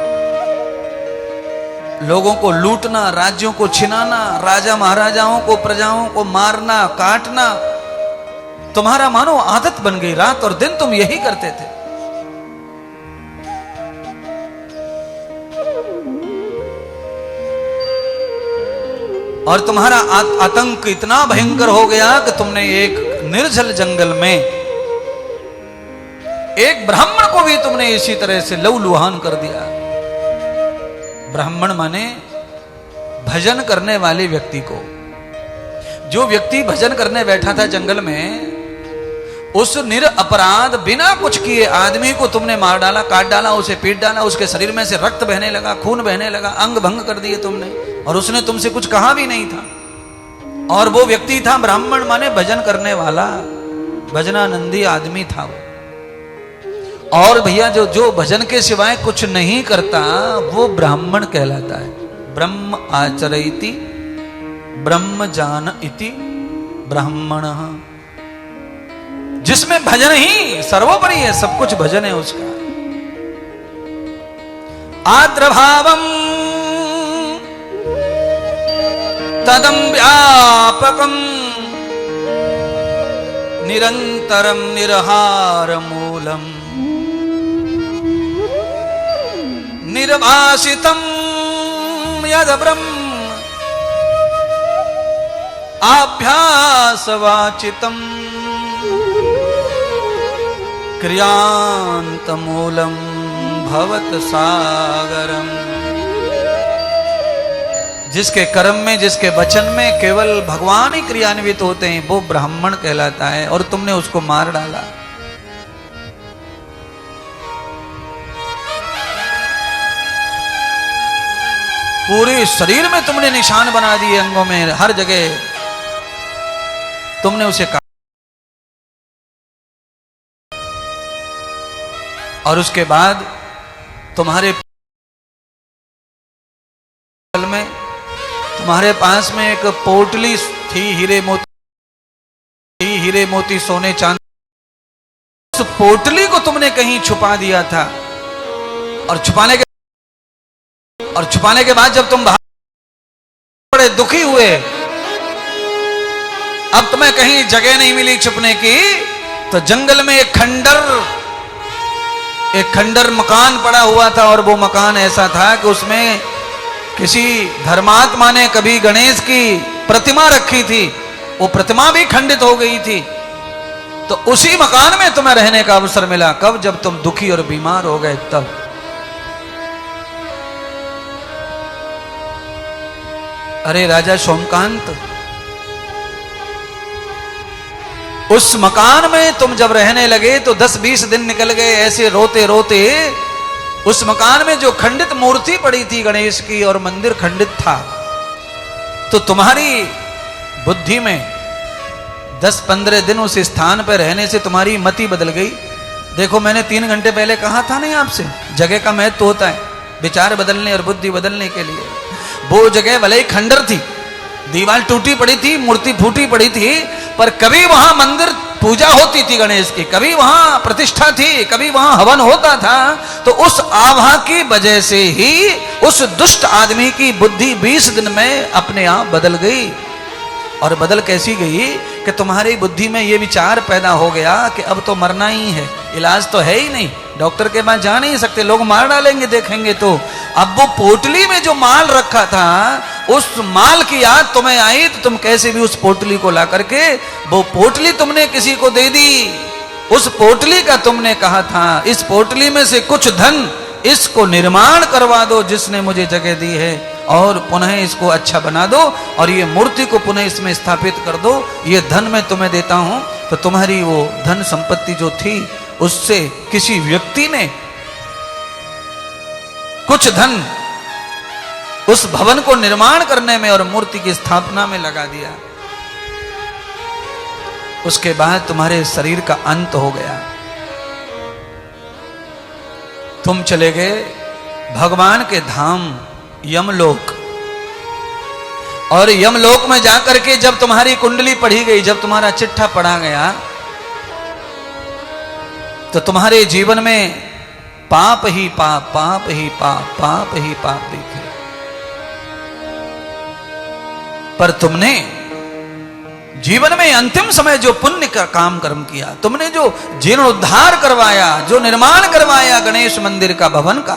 लोगों को लूटना, राज्यों को छिनाना, राजा महाराजाओं को, प्रजाओं को मारना, काटना तुम्हारा मानो आदत बन गई। रात और दिन तुम यही करते थे। और तुम्हारा आतंक इतना भयंकर हो गया कि तुमने एक निर्जल जंगल में एक ब्राह्मण को भी तुमने इसी तरह से लहूलुहान कर दिया। ब्राह्मण माने भजन करने वाले व्यक्ति को। जो व्यक्ति भजन करने बैठा था जंगल में, उस निरपराध बिना कुछ किए आदमी को तुमने मार डाला, काट डाला, उसे पीट डाला, उसके शरीर में से रक्त बहने लगा, खून बहने लगा, अंग भंग कर दिए तुमने, और उसने तुमसे कुछ कहा भी नहीं था। और वो व्यक्ति था ब्राह्मण माने भजन करने वाला, भजनानंदी आदमी था वो। और भैया जो भजन के सिवाय कुछ नहीं करता वो ब्राह्मण कहलाता है। ब्रह्म आचरयति ब्रह्म जान इति ब्राह्मण। जिसमें भजन ही सर्वोपरि है, सब कुछ भजन है उसका। आद्रभावम तदम व्यापकम निरंतरम निरहार मूलम निर्वासितम यद ब्रह्म आभ्यासवाचितम क्रियांतमूलम भवत सागरम। जिसके कर्म में, जिसके वचन में केवल भगवान ही क्रियान्वित होते हैं, वो ब्राह्मण कहलाता है। और तुमने उसको मार डाला। पूरे शरीर में तुमने निशान बना दिए, अंगों में, हर जगह तुमने उसे काटा। और उसके बाद तुम्हारे में, तुम्हारे पास में एक पोटली थी, हीरे मोती सोने चांदी। उस पोटली को तुमने कहीं छुपा दिया था। और छुपाने के बाद जब तुम बाहर बड़े दुखी हुए, अब तुम्हें कहीं जगह नहीं मिली छुपने की, तो जंगल में एक खंडर मकान पड़ा हुआ था। और वो मकान ऐसा था कि उसमें किसी धर्मात्मा ने कभी गणेश की प्रतिमा रखी थी, वो प्रतिमा भी खंडित हो गई थी। तो उसी मकान में तुम्हें रहने का अवसर मिला। कब? जब तुम दुखी और बीमार हो गए तब। अरे राजा सोमकांत, उस मकान में तुम जब रहने लगे तो 10-20 दिन निकल गए ऐसे रोते रोते। उस मकान में जो खंडित मूर्ति पड़ी थी गणेश की, और मंदिर खंडित था, तो तुम्हारी बुद्धि में 10-15 दिन उस स्थान पर रहने से तुम्हारी मति बदल गई। देखो, मैंने 3 घंटे पहले कहा था नहीं आपसे, जगह का महत्व होता है विचार बदलने और बुद्धि बदलने के लिए। वो जगह भले ही खंडर थी, दीवार टूटी पड़ी थी, मूर्ति फूटी पड़ी थी, पर कभी वहां मंदिर पूजा होती थी गणेश की, कभी वहां प्रतिष्ठा थी, कभी वहां हवन होता था। तो उस आभा की वजह से ही उस दुष्ट आदमी की बुद्धि 20 दिन में अपने आप बदल गई। और बदल कैसी गई कि तुम्हारी बुद्धि में ये विचार पैदा हो गया कि अब तो मरना ही है, इलाज तो है ही नहीं, डॉक्टर के पास जा नहीं सकते, लोग मार डालेंगे देखेंगे तो। अब वो पोटली में जो माल रखा था, उस माल की याद तुम्हें आई, तो तुम कैसे भी उस पोटली को ला करके, वो पोटली तुमने किसी को दे दी। उस पोटली का तुमने कहा था, इस पोटली में से कुछ धन इसको निर्माण करवा दो जिसने मुझे जगह दी है, और पुनः इसको अच्छा बना दो, और ये मूर्ति को पुनः इसमें स्थापित कर दो, ये धन मैं तुम्हें देता हूं। तो तुम्हारी वो धन संपत्ति जो थी, उससे किसी व्यक्ति ने कुछ धन उस भवन को निर्माण करने में और मूर्ति की स्थापना में लगा दिया। उसके बाद तुम्हारे शरीर का अंत हो गया। तुम चले गए भगवान के धाम यमलोक, और यमलोक में जाकर के जब तुम्हारी कुंडली पढ़ी गई, जब तुम्हारा चिट्ठा पढ़ा गया, तो तुम्हारे जीवन में पाप ही पाप, पाप ही पाप, पाप ही पाप दिखे। पर तुमने जीवन में अंतिम समय जो पुण्य का काम कर्म किया, तुमने जो जीर्णोद्धार करवाया, जो निर्माण करवाया गणेश मंदिर का, भवन का,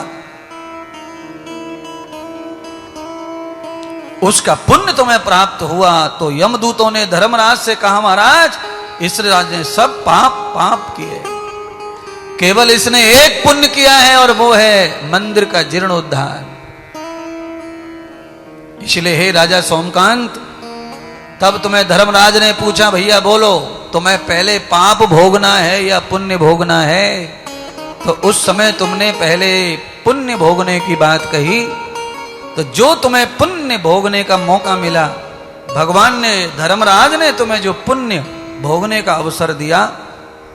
उसका पुण्य तुम्हें प्राप्त हुआ। तो यमदूतों ने धर्मराज से कहा, महाराज इस राज ने सब पाप किए, केवल इसने एक पुण्य किया है और वो है मंदिर का जीर्णोद्धार। इसलिए हे राजा सोमकांत, तब तुम्हें धर्मराज ने पूछा, भैया बोलो तुम्हें पहले पाप भोगना है या पुण्य भोगना है? तो उस समय तुमने पहले पुण्य भोगने की बात कही। तो जो तुम्हें पुण्य भोगने का मौका मिला, भगवान ने, धर्मराज ने तुम्हें जो पुण्य भोगने का अवसर दिया,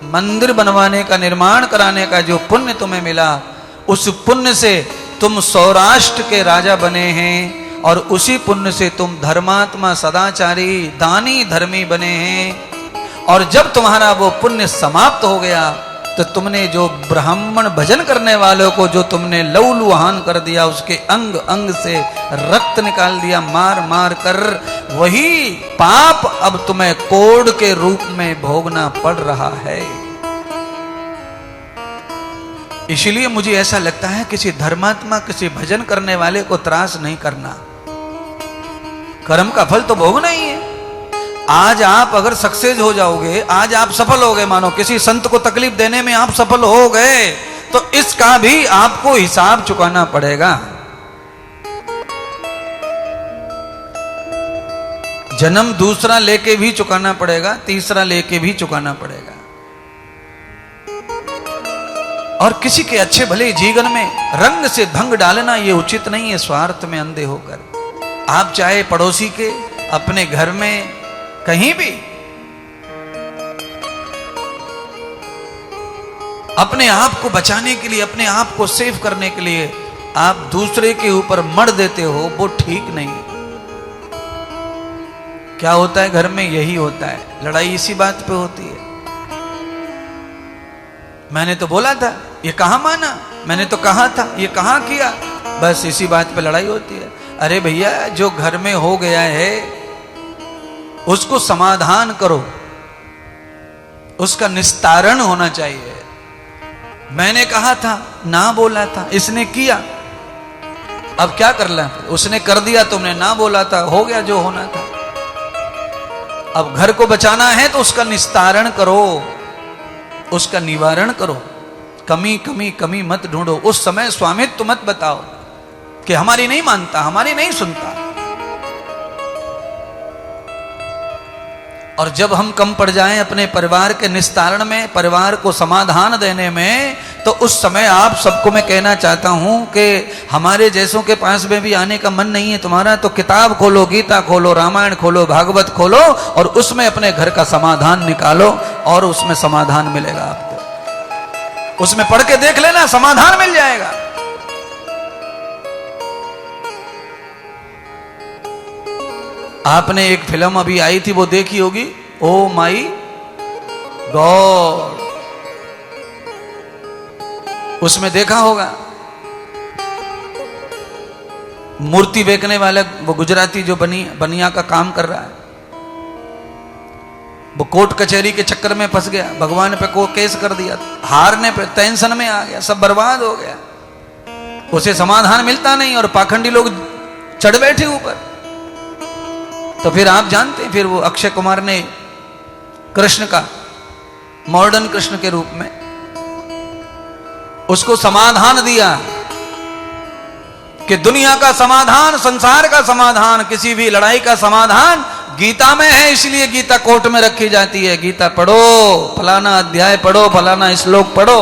मंदिर बनवाने का, निर्माण कराने का जो पुण्य तुम्हें मिला, उस पुण्य से तुम सौराष्ट्र के राजा बने हैं, और उसी पुण्य से तुम धर्मात्मा, सदाचारी, दानी, धर्मी बने हैं। और जब तुम्हारा वो पुण्य समाप्त हो गया, तो तुमने जो ब्राह्मण भजन करने वालों को जो तुमने लहूलुहान कर दिया, उसके अंग अंग से रक्त निकाल दिया मार मार कर, वही पाप अब तुम्हें कोढ़ के रूप में भोगना पड़ रहा है। इसलिए मुझे ऐसा लगता है किसी धर्मात्मा, किसी भजन करने वाले को त्रास नहीं करना, कर्म का फल तो भोगना ही है। आज आप अगर सक्सेस हो जाओगे, आज आप सफल हो गए, मानो किसी संत को तकलीफ देने में आप सफल हो गए, तो इसका भी आपको हिसाब चुकाना पड़ेगा। जन्म दूसरा लेके भी चुकाना पड़ेगा, तीसरा लेके भी चुकाना पड़ेगा। और किसी के अच्छे भले जीवन में रंग से भंग डालना ये उचित नहीं है, स्वार्थ में अंधे होकर। आप चाहे पड़ोसी के, अपने घर में, कहीं भी अपने आप को बचाने के लिए, अपने आप को सेव करने के लिए आप दूसरे के ऊपर मर देते हो, वो ठीक नहीं। क्या होता है घर में? यही होता है, लड़ाई इसी बात पे होती है। मैंने तो बोला था, ये कहां माना, मैंने तो कहा था, ये कहां किया, बस इसी बात पे लड़ाई होती है। अरे भैया, जो घर में हो गया है उसको समाधान करो, उसका निस्तारण होना चाहिए। मैंने कहा था, ना बोला था, इसने किया, अब क्या कर ला? उसने कर दिया, तुमने ना बोला था, हो गया जो होना था। अब घर को बचाना है तो उसका निस्तारण करो, उसका निवारण करो। कमी मत ढूंढो। उस समय स्वामित्व मत बताओ कि हमारी नहीं मानता, हमारी नहीं सुनता। और जब हम कम पड़ जाएं अपने परिवार के निस्तारण में, परिवार को समाधान देने में, तो उस समय आप सबको मैं कहना चाहता हूं कि हमारे जैसों के पास में भी आने का मन नहीं है तुम्हारा, तो किताब खोलो, गीता खोलो, रामायण खोलो, भागवत खोलो, और उसमें अपने घर का समाधान निकालो, और उसमें समाधान मिलेगा आपको। उसमें पढ़ के देख लेना, समाधान मिल जाएगा। आपने एक फिल्म अभी आई थी, वो देखी होगी, ओ माई गॉड, उसमें देखा होगा मूर्ति बेचने वाला वो गुजराती जो बनिया का काम कर रहा है, वो कोर्ट कचहरी के चक्कर में फंस गया, भगवान पे को केस कर दिया, हारने पे टेंशन में आ गया, सब बर्बाद हो गया, उसे समाधान मिलता नहीं, और पाखंडी लोग चढ़ बैठे ऊपर। तो फिर आप जानते हैं, फिर वो अक्षय कुमार ने कृष्ण का, मॉडर्न कृष्ण के रूप में उसको समाधान दिया कि दुनिया का समाधान, संसार का समाधान, किसी भी लड़ाई का समाधान गीता में है, इसलिए गीता कोर्ट में रखी जाती है। गीता पढ़ो, फलाना अध्याय पढ़ो, फलाना श्लोक पढ़ो,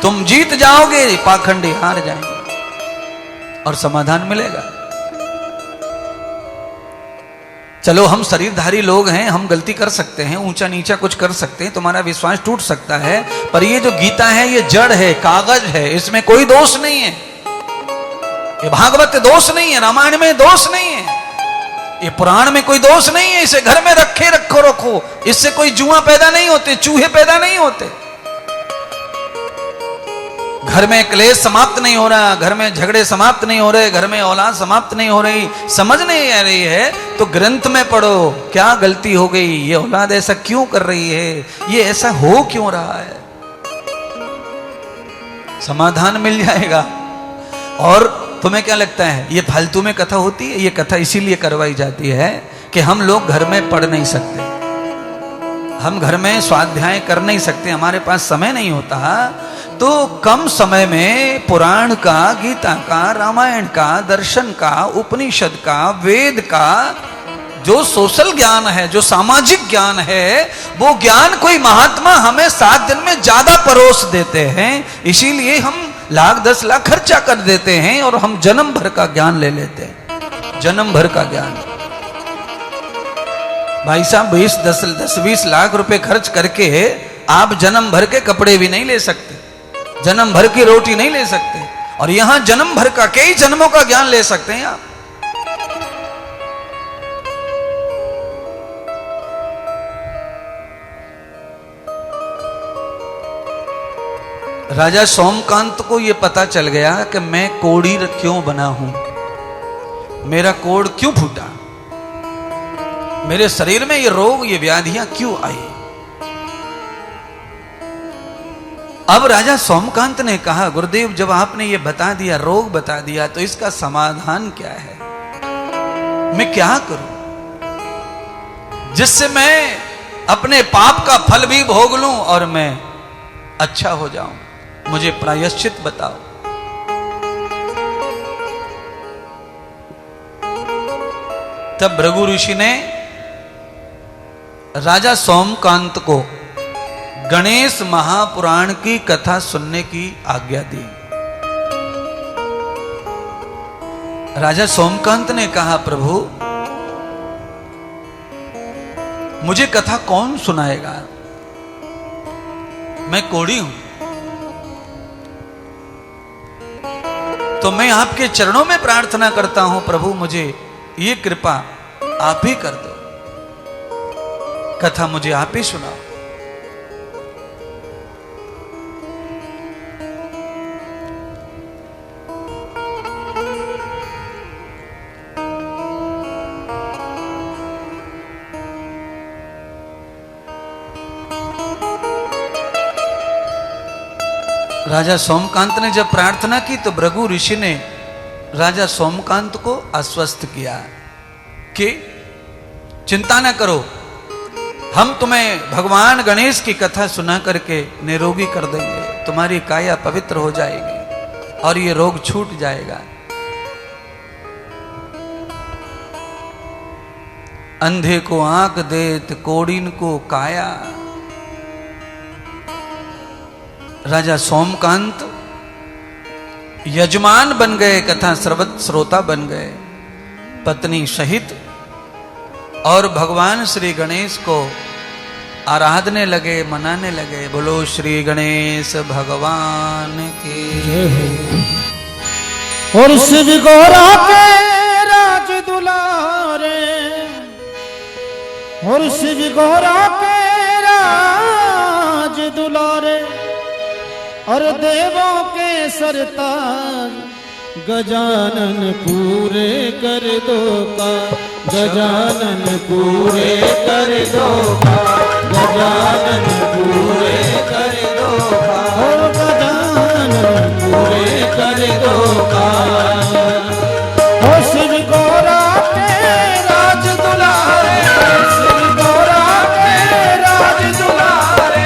तुम जीत जाओगे, पाखंडी हार जाएंगे और समाधान मिलेगा। चलो हम शरीरधारी लोग हैं, हम गलती कर सकते हैं, ऊंचा नीचा कुछ कर सकते हैं, तुम्हारा विश्वास टूट सकता है, पर ये जो गीता है ये जड़ है, कागज है, इसमें कोई दोष नहीं है। ये भागवत दोष नहीं है, रामायण में दोष नहीं है, ये पुराण में कोई दोष नहीं है। इसे घर में रखो, इससे कोई जुआ पैदा नहीं होते, चूहे पैदा नहीं होते, घर में क्लेश समाप्त नहीं हो रहा, घर में झगड़े समाप्त नहीं हो रहे, घर में औलाद समाप्त नहीं हो रही, समझ नहीं आ रही है तो ग्रंथ में पढ़ो, क्या गलती हो गई, ये औलाद ऐसा क्यों कर रही है, ये ऐसा हो क्यों रहा है, समाधान मिल जाएगा। और तुम्हें क्या लगता है ये फालतू में कथा होती है? ये कथा इसीलिए करवाई जाती है कि हम लोग घर में पढ़ नहीं सकते, हम घर में स्वाध्याय कर नहीं सकते, हमारे पास समय नहीं होता, तो कम समय में पुराण का, गीता का, रामायण का, दर्शन का, उपनिषद का, वेद का जो सोशल ज्ञान है, जो सामाजिक ज्ञान है, वो ज्ञान कोई महात्मा हमें 7 दिन में ज्यादा परोस देते हैं, इसीलिए हम लाख 10 लाख खर्चा कर देते हैं और हम जन्म भर का ज्ञान ले लेते हैं, जन्म भर का ज्ञान। भाई साहब 10-20 लाख रुपए खर्च करके आप जन्म भर के कपड़े भी नहीं ले सकते, जन्म भर की रोटी नहीं ले सकते, और यहां जन्म भर का, कई जन्मों का ज्ञान ले सकते हैं आप। राजा सोमकांत को यह पता चल गया कि मैं कोढ़ी क्यों बना हूं, मेरा कोढ़ क्यों फूटा, मेरे शरीर में ये रोग, ये व्याधियां क्यों आई। अब राजा सोमकांत ने कहा, गुरुदेव जब आपने ये बता दिया, रोग बता दिया, तो इसका समाधान क्या है, मैं क्या करूं जिससे मैं अपने पाप का फल भी भोग लूं और मैं अच्छा हो जाऊं, मुझे प्रायश्चित बताओ। तब भृगु ऋषि ने राजा सोमकांत को गणेश महापुराण की कथा सुनने की आज्ञा दी। राजा सोमकांत ने कहा, प्रभु मुझे कथा कौन सुनाएगा, मैं कोढ़ी हूं, तो मैं आपके चरणों में प्रार्थना करता हूं, प्रभु मुझे ये कृपा आप ही कर दो, कथा मुझे आप ही सुनाओ। राजा सोमकांत ने जब प्रार्थना की तो भृगु ऋषि ने राजा सोमकांत को आश्वस्त किया कि चिंता न करो, हम तुम्हें भगवान गणेश की कथा सुना करके निरोगी कर देंगे, तुम्हारी काया पवित्र हो जाएगी और ये रोग छूट जाएगा। अंधे को आंख देत कोढ़ीन को काया। राजा सोमकांत यजमान बन गए, कथा श्रोता बन गए, पत्नी सहित, और भगवान श्री गणेश को आराधने लगे, मनाने लगे। बोलो श्री गणेश भगवान के। और शिव गौरा के राज दुलारे, और शिव गौरा के राज दुलारे, और देवों के सरताज गजानन पूरे कर दो का, गजानन पूरे कर दो का, गजानन पूरे कर दो का, और गजानन पूरे कर दो का। ओ शिव गौरा के राज दुलारे, शिव गौरा के राज दुलारे,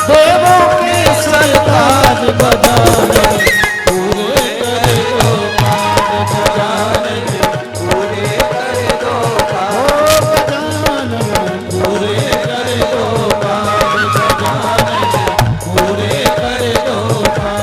देवों के सरताज गजानन पूरे कर दो का, गजानन पूरे कर दो का, ओ गजानन पूरे कर दो का, गजानन पूरे कर दो का।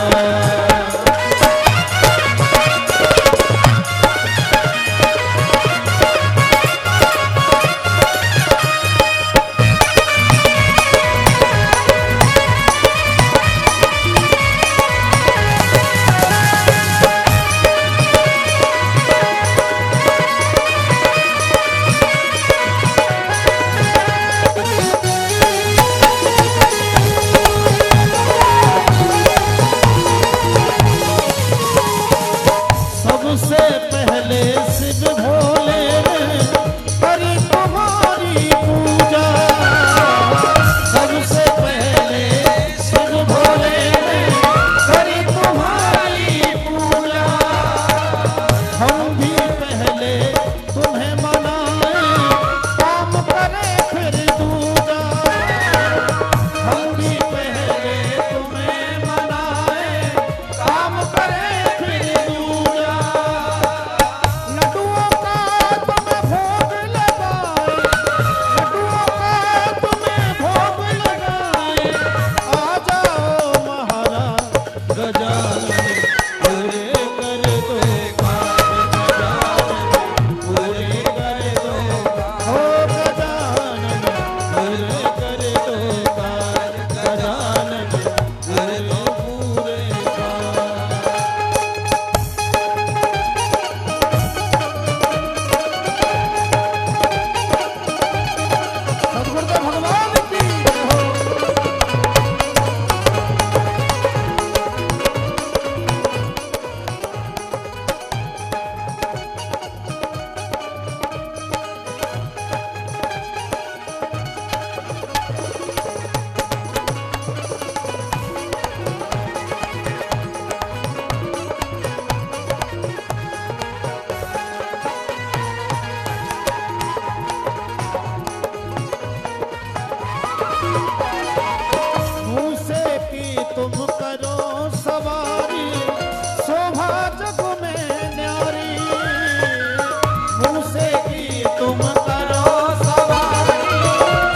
तुम करो सवारी,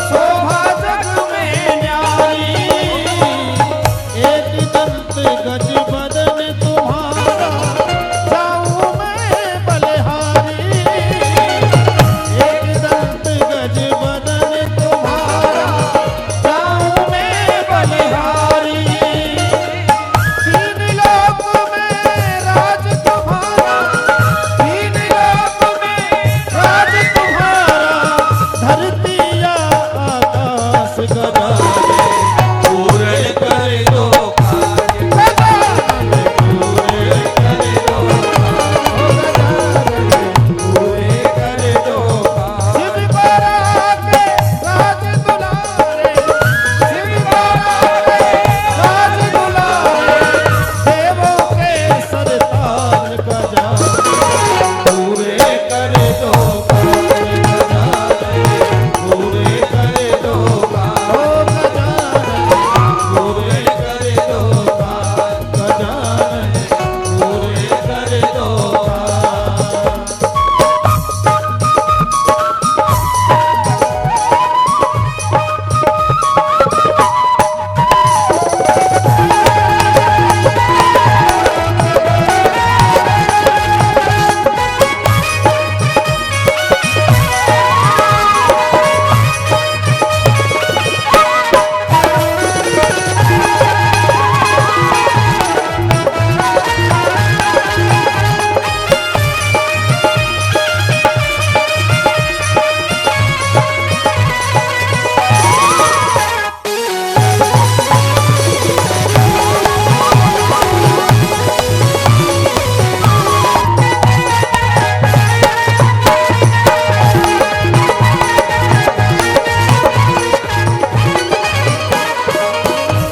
शोभा जग में न्यारी। एक दंत गज बदन तुम्हारा, जाऊं मैं बलिहारी। एक दंत गज बदन तुम्हारा, जाऊं मैं बलिहारी। तीन लोक में राज तुम्हारा, तीन लोक में राज तुम्हारा। धरती या आकाश गगन पूरे कर दो काज, पूरे कर दो, पूरे कर दो। शिव बारा के राज दुलारे, शिव बारा के राज दुलारे। देवों के सरताज गजानन पूरे कर दो काज, पूरे कर दो काज, पूरे कर दो काज, गजानन पूरे कर दो काज।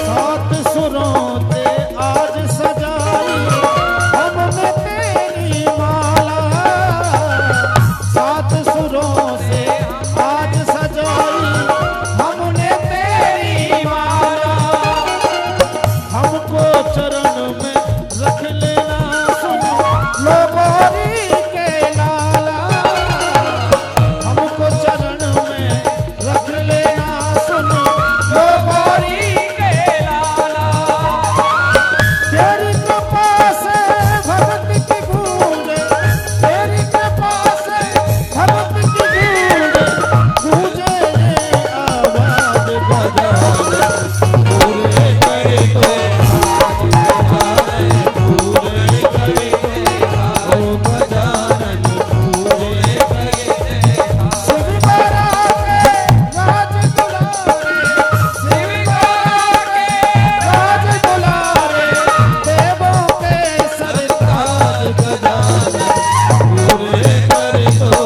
सात सुरों से आज सजाई हमने तेरी माला, सात सुरों से आज सजाई हमने तेरी माला। हमको चरण में रख लेना सुन लो गोरी के लाला। हमको चरण में रख लेना सुन लो गोरी के लाला। तेरी कृपा से भक्ति की गूंज, तेरी कृपा से भक्ति की गूंज, गूंजे ये आवाज गजानन पूरे कर दो काज, पूरे कर दो गजानन पूरे कर दो। शिव बारा के राज दुलारे, शिव बारा के राज दुलारे। देवों के सरताज गजानन पूरे कर दो,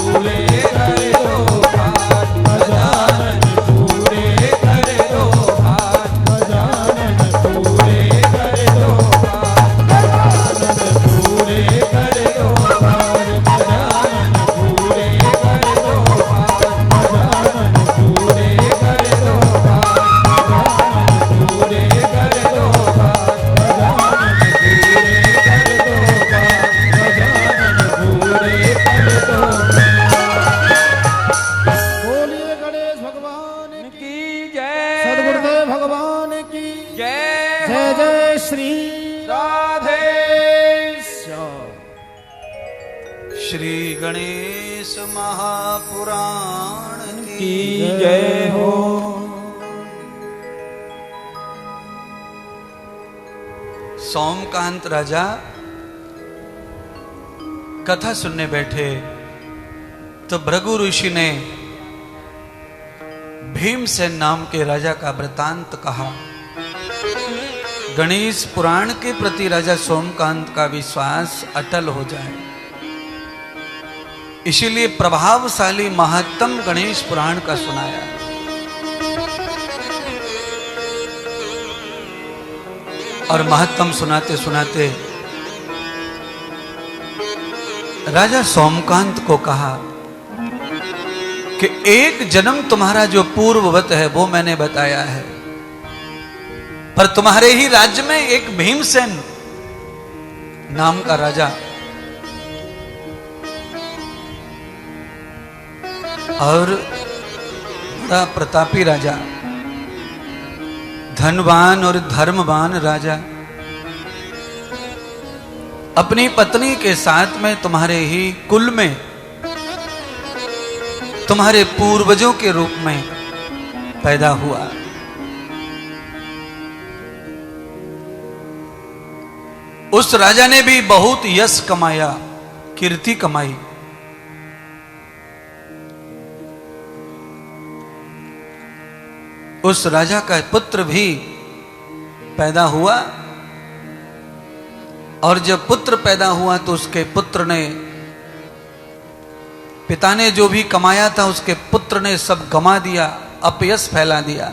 पूरे कर दो काज, गजानन पूरे कर दो काज, गजानन पूरे कर दो काज, गजानन पूरे कर दो काज, गजानन पूरे कर दो काज, गजानन पूरे कर दो काज, गजानन पूरे कर दो काज, गजानन पूरे कर दो काज। बोलिए गणेश भगवान की जय, सद्गुरुदेव भगवान की जय जय जय श्री राधे श्री गणेश महापुराण की जय हो। सोमकांत राजा कथा सुनने बैठे तो भृगु ऋषि ने भीमसेन नाम के राजा का वृतांत कहा। गणेश पुराण के प्रति राजा सोमकांत का विश्वास अटल हो जाए, इसीलिए प्रभावशाली महत्तम गणेश पुराण का सुनाया। और महत्तम सुनाते सुनाते राजा सोमकांत को कहा कि एक जन्म तुम्हारा जो पूर्ववत है वो मैंने बताया है, पर तुम्हारे ही राज्य में एक भीमसेन नाम का राजा और बड़ा प्रतापी राजा, धनवान और धर्मवान राजा, अपनी पत्नी के साथ में तुम्हारे ही कुल में, तुम्हारे पूर्वजों के रूप में पैदा हुआ। उस राजा ने भी बहुत यश कमाया, कीर्ति कमाई। उस राजा का पुत्र भी पैदा हुआ, और जब पुत्र पैदा हुआ तो उसके पुत्र ने, पिता ने जो भी कमाया था उसके पुत्र ने सब गमा दिया, अपयश फैला दिया।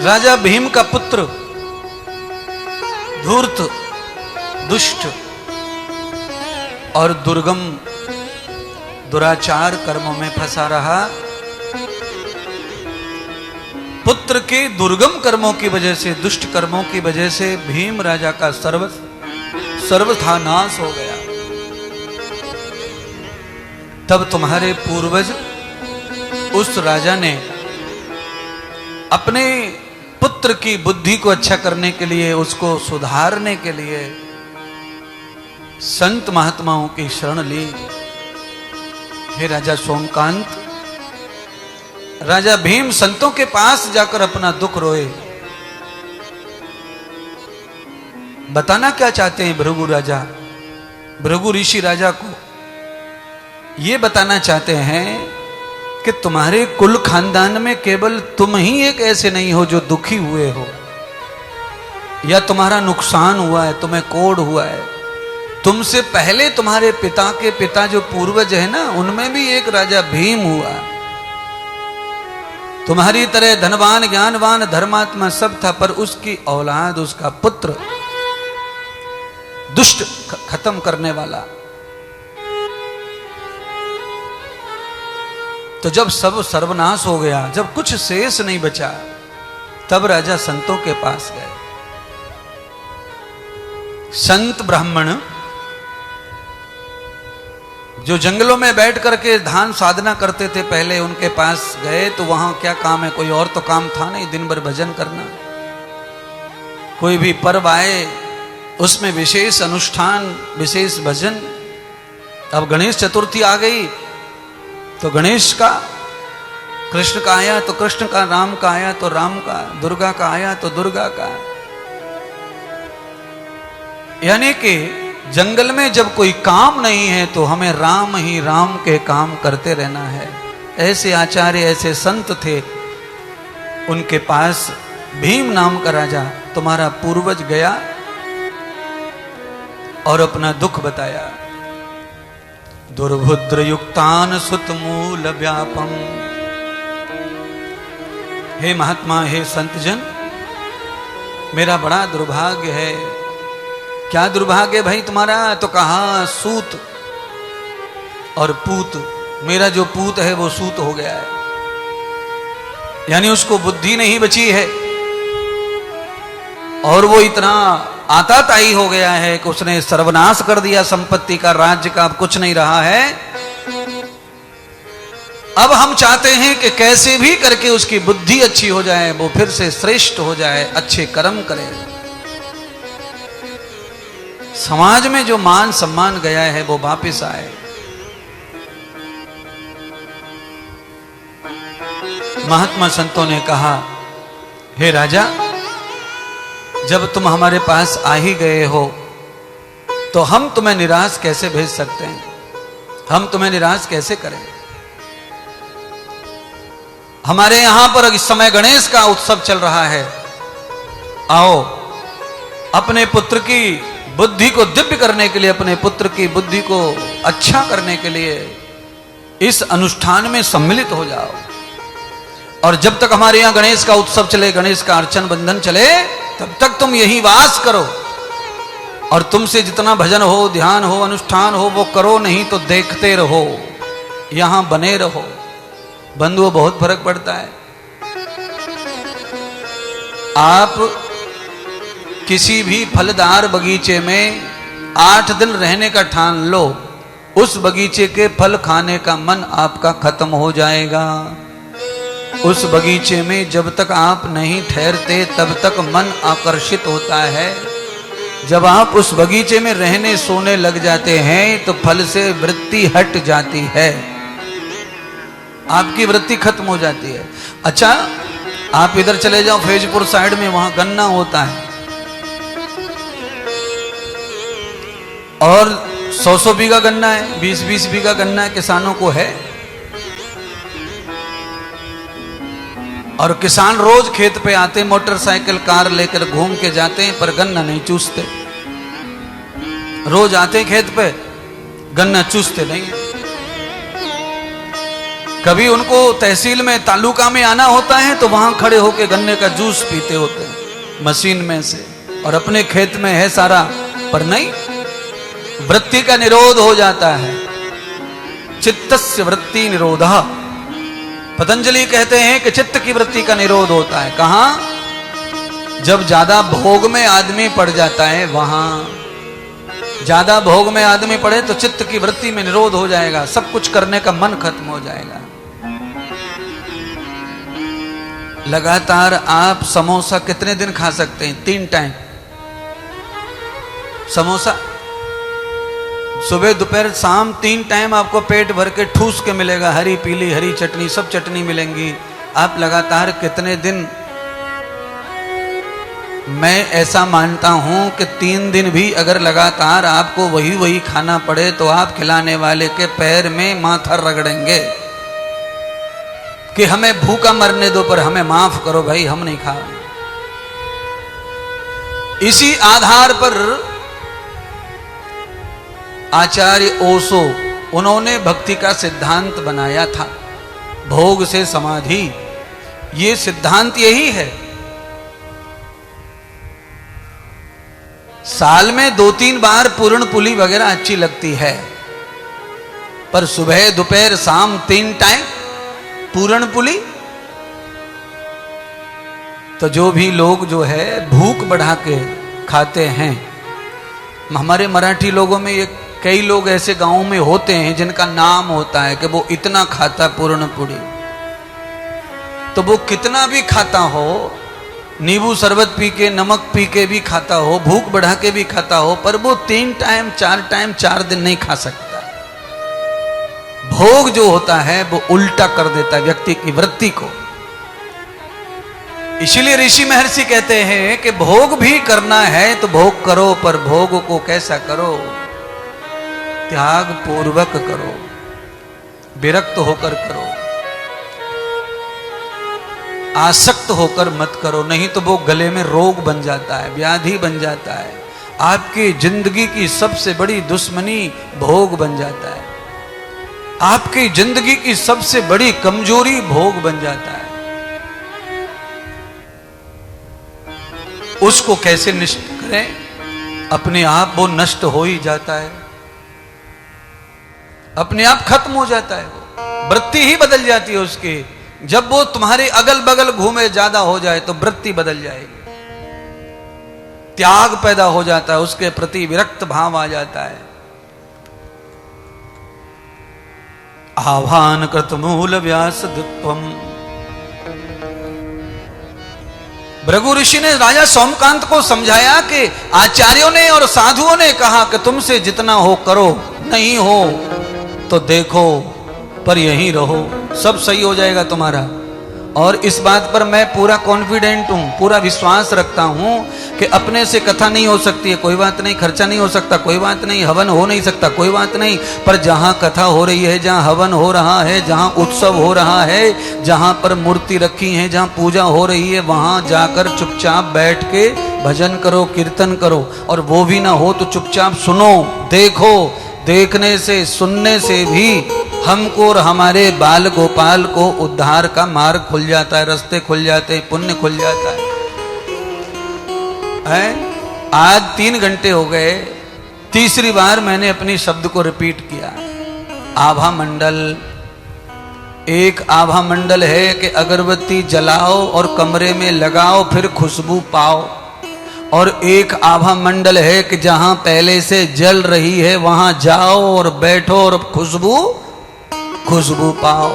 राजा भीम का पुत्र धूर्त, दुष्ट और दुर्गम दुराचार कर्मों में फंसा रहा। पुत्र के दुर्गम कर्मों की वजह से, दुष्ट कर्मों की वजह से भीम राजा का सर्वथा नाश हो गया। तब तुम्हारे पूर्वज उस राजा ने अपने पुत्र की बुद्धि को अच्छा करने के लिए, उसको सुधारने के लिए संत महात्माओं की शरण ली। हे राजा सोमकांत, राजा भीम संतों के पास जाकर अपना दुख रोए। बताना क्या चाहते हैं भृगु राजा, भृगु ऋषि राजा को यह बताना चाहते हैं कि तुम्हारे कुल खानदान में केवल तुम ही एक ऐसे नहीं हो जो दुखी हुए हो, या तुम्हारा नुकसान हुआ है, तुम्हें कोढ़ हुआ है। तुमसे पहले तुम्हारे पिता के पिता जो पूर्वज है ना, उनमें भी एक राजा भीम हुआ। तुम्हारी तरह धनवान, ज्ञानवान, धर्मात्मा सब था, पर उसकी औलाद, उसका पुत्र दुष्ट, खत्म करने वाला। तो जब सब सर्वनाश हो गया, जब कुछ शेष नहीं बचा, तब राजा संतों के पास गए। संत ब्राह्मण जो जंगलों में बैठ करके ध्यान साधना करते थे पहले, उनके पास गए तो वहां क्या काम है, कोई और तो काम था नहीं, दिन भर भजन करना। कोई भी पर्व आए उसमें विशेष अनुष्ठान, विशेष भजन। अब गणेश चतुर्थी आ गई तो गणेश का, कृष्ण का आया तो कृष्ण का, राम का आया तो राम का, दुर्गा का आया तो दुर्गा का। यानी कि जंगल में जब कोई काम नहीं है तो हमें राम ही राम के काम करते रहना है। ऐसे आचार्य, ऐसे संत थे। उनके पास भीम नाम का राजा, तुम्हारा पूर्वज, गया और अपना दुख बताया। दुर्भुद्र युक्तान सुत मूल व्यापम। हे महात्मा, हे संतजन, मेरा बड़ा दुर्भाग्य है। क्या दुर्भाग्य भाई तुम्हारा? तो कहा सूत और पूत। मेरा जो पूत है वो सूत हो गया है, यानी उसको बुद्धि नहीं बची है, और वो इतना आताताई हो गया है कि उसने सर्वनाश कर दिया संपत्ति का, राज्य का, अब कुछ नहीं रहा है। अब हम चाहते हैं कि कैसे भी करके उसकी बुद्धि अच्छी हो जाए, वो फिर से श्रेष्ठ हो जाए, अच्छे कर्म करे। समाज में जो मान सम्मान गया है वो वापस आए। महात्मा संतों ने कहा, हे राजा, जब तुम हमारे पास आ ही गए हो तो हम तुम्हें निराश कैसे भेज सकते हैं? हम तुम्हें निराश कैसे करें? हमारे यहां पर इस समय गणेश का उत्सव चल रहा है। आओ, अपने पुत्र की बुद्धि को दिव्य करने के लिए, अपने पुत्र की बुद्धि को अच्छा करने के लिए इस अनुष्ठान में सम्मिलित हो जाओ। और जब तक हमारे यहां गणेश का उत्सव चले, गणेश का अर्चन बंधन चले, तब तक तुम यही वास करो, और तुमसे जितना भजन हो, ध्यान हो, अनुष्ठान हो वो करो, नहीं तो देखते रहो, यहां बने रहो। बंधुओं, बहुत फर्क पड़ता है। आप किसी भी फलदार बगीचे में 8 दिन रहने का ठान लो, उस बगीचे के फल खाने का मन आपका खत्म हो जाएगा। उस बगीचे में जब तक आप नहीं ठहरते तब तक मन आकर्षित होता है। जब आप उस बगीचे में रहने सोने लग जाते हैं तो फल से वृत्ति हट जाती है, आपकी वृत्ति खत्म हो जाती है। अच्छा, आप इधर चले जाओ फैजपुर साइड में, वहां गन्ना होता है और 100-100 बीघा गन्ना है, 20-20 बीघा गन्ना किसानों को है। और किसान रोज खेत पे आते, मोटरसाइकिल कार लेकर घूम के जाते हैं, पर गन्ना नहीं चूसते। रोज आते खेत पे, गन्ना चूसते नहीं। कभी उनको तहसील में तालुका में आना होता है तो वहां खड़े होकर गन्ने का जूस पीते होते हैं मशीन में से, और अपने खेत में है सारा, पर नहीं, वृत्ति का निरोध हो जाता है। चित्तस्य वृत्ति निरोधः। पतंजलि कहते हैं कि चित्त की वृत्ति का निरोध होता है। कहां? जब ज्यादा भोग में आदमी पड़ जाता है, वहां ज्यादा भोग में आदमी पड़े तो चित्त की वृत्ति में निरोध हो जाएगा, सब कुछ करने का मन खत्म हो जाएगा। लगातार आप समोसा कितने दिन खा सकते हैं? 3 टाइम समोसा, सुबह दोपहर शाम 3 टाइम आपको पेट भर के ठूस के मिलेगा। हरी पीली हरी चटनी, सब चटनी मिलेंगी। आप लगातार कितने दिन? मैं ऐसा मानता हूं कि 3 दिन भी अगर लगातार आपको वही वही खाना पड़े तो आप खिलाने वाले के पैर में माथा रगड़ेंगे कि हमें भूखा मरने दो, पर हमें माफ करो भाई, हम नहीं खा रहे। इसी आधार पर आचार्य ओशो, उन्होंने भक्ति का सिद्धांत बनाया था, भोग से समाधि। ये सिद्धांत यही है। साल में 2-3 बार पूर्ण पुली वगैरह अच्छी लगती है, पर सुबह दोपहर शाम 3 टाइम पूर्ण पुली। तो जो भी लोग जो है भूख बढ़ा के खाते हैं, हमारे मराठी लोगों में ये कई लोग ऐसे गांव में होते हैं जिनका नाम होता है कि वो इतना खाता पूर्ण पुरी। तो वो कितना भी खाता हो, नींबू शरबत पी के, नमक पी के भी खाता हो, भूख बढ़ा के भी खाता हो, पर वो 3 टाइम 4 टाइम 4 दिन नहीं खा सकता। भोग जो होता है वो उल्टा कर देता है व्यक्ति की वृत्ति को। इसीलिए ऋषि महर्षि कहते हैं कि भोग भी करना है तो भोग करो, पर भोग को कैसा करो? त्याग पूर्वक करो, विरक्त होकर करो, आसक्त होकर मत करो, नहीं तो वो गले में रोग बन जाता है, व्याधि बन जाता है। आपकी जिंदगी की सबसे बड़ी दुश्मनी भोग बन जाता है, आपकी जिंदगी की सबसे बड़ी कमजोरी भोग बन जाता है। उसको कैसे नष्ट करें? अपने आप वो नष्ट हो ही जाता है, अपने आप खत्म हो जाता है, वृत्ति ही बदल जाती है उसकी। जब वो तुम्हारे अगल बगल घूमे ज्यादा हो जाए तो वृत्ति बदल जाएगी, त्याग पैदा हो जाता है, उसके प्रति विरक्त भाव आ जाता है। आह्वान कृत मूल व्यास दित्वम। भृगु ऋषि ने राजा सोमकांत को समझाया कि आचार्यों ने और साधुओं ने कहा कि तुमसे जितना हो करो, नहीं हो तो देखो, पर यहीं रहो, सब सही हो जाएगा तुम्हारा। और इस बात पर मैं पूरा कॉन्फिडेंट हूं, पूरा विश्वास रखता हूं कि अपने से कथा नहीं हो सकती है, कोई बात नहीं, खर्चा नहीं हो सकता, कोई बात नहीं, हवन हो नहीं सकता, कोई बात नहीं, पर जहां कथा हो रही है, जहां हवन हो रहा है, जहां उत्सव हो रहा है, जहां पर मूर्ति रखी है, जहां पूजा हो रही है, वहां जाकर चुपचाप बैठ के भजन करो, कीर्तन करो। और वो भी ना हो तो चुपचाप सुनो, देखो। देखने से, सुनने से भी हमको और हमारे बाल गोपाल को उद्धार का मार्ग खुल जाता है, रास्ते खुल जाते हैं, पुण्य खुल जाता है? आज 3 घंटे हो गए, तीसरी बार मैंने अपनी शब्द को रिपीट किया। आभा मंडल, एक आभा मंडल है कि अगरबत्ती जलाओ और कमरे में लगाओ, फिर खुशबू पाओ। और एक आभा मंडल है कि जहां पहले से जल रही है वहां जाओ और बैठो और खुशबू पाओ।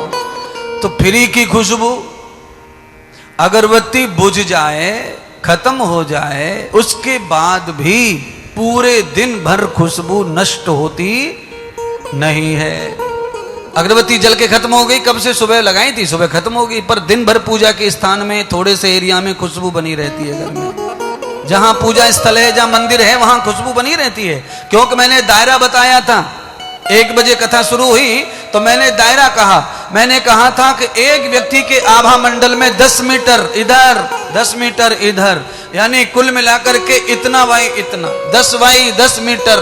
तो फ्री की खुशबू, अगरबत्ती बुझ जाए, खत्म हो जाए, उसके बाद भी पूरे दिन भर खुशबू नष्ट होती नहीं है। अगरबत्ती जल के खत्म हो गई, कब से सुबह लगाई थी, सुबह खत्म हो गई, पर दिन भर पूजा के स्थान में थोड़े से एरिया में खुशबू बनी रहती है। घर में जहां पूजा स्थल है, जहां मंदिर है, वहां खुशबू बनी रहती है। क्योंकि मैंने दायरा बताया था, 1 बजे कथा शुरू हुई तो मैंने दायरा कहा। मैंने कहा था कि एक व्यक्ति के आभा मंडल में 10 मीटर इधर 10 मीटर इधर, यानी कुल मिलाकर के इतना बाई इतना 10 बाई 10 मीटर,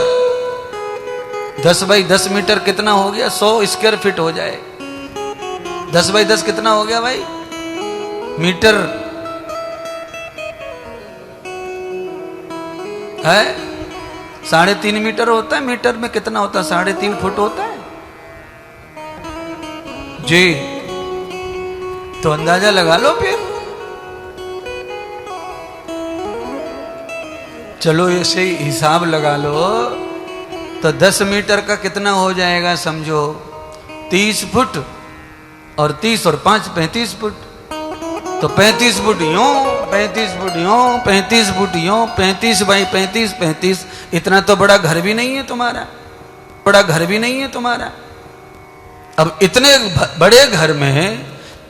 10 बाई 10 मीटर कितना हो गया, 100 स्क्वायर फीट हो जाए। 10 बाई 10 कितना हो गया भाई मीटर है? 3.5 मीटर होता है। मीटर में कितना होता है? 3.5 फुट होता है जी। तो अंदाजा लगा लो फिर। चलो ऐसे ही हिसाब लगा लो तो 10 मीटर का कितना हो जाएगा समझो, 30 फुट और 30 और 5 35 फुट। तो 35 फुट यूं, 35 फुट यूं, 35 फुट यूं, 35 बाई 35 35। इतना तो बड़ा घर भी नहीं है तुम्हारा, बड़ा घर भी नहीं है तुम्हारा। अब इतने बड़े घर में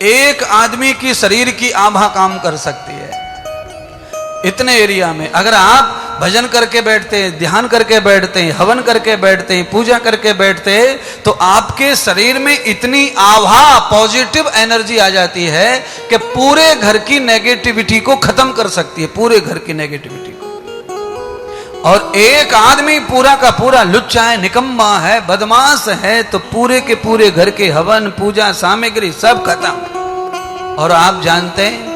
एक आदमी की शरीर की आभा काम कर सकती है। इतने एरिया में अगर आप भजन करके बैठते हैं, ध्यान करके बैठते हैं, हवन करके बैठते हैं, पूजा करके बैठते हैं, तो आपके शरीर में इतनी आभा पॉजिटिव एनर्जी आ जाती है कि पूरे घर की नेगेटिविटी को खत्म कर सकती है, पूरे घर की नेगेटिविटी को। और एक आदमी पूरा का पूरा लुच्चा है, निकम्मा है, बदमाश है, तो पूरे के पूरे घर के हवन पूजा सामग्री सब खत्म। और आप जानते हैं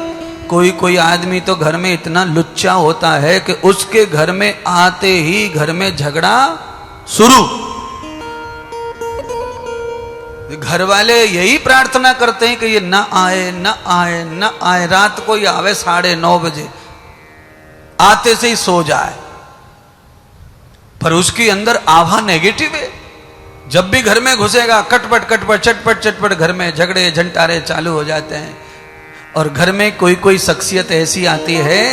कोई कोई आदमी तो घर में इतना लुच्चा होता है कि उसके घर में आते ही घर में झगड़ा शुरू। घर वाले यही प्रार्थना करते हैं कि ये ना आए ना आए ना आए, रात को ही आवे 9:30 बजे, आते से ही सो जाए। पर उसके अंदर आभा नेगेटिव है। जब भी घर में घुसेगा कटपट कटपट चटपट चटपट घर में झगड़े झंटारे चालू हो जाते हैं। और घर में कोई कोई शख्सियत ऐसी आती है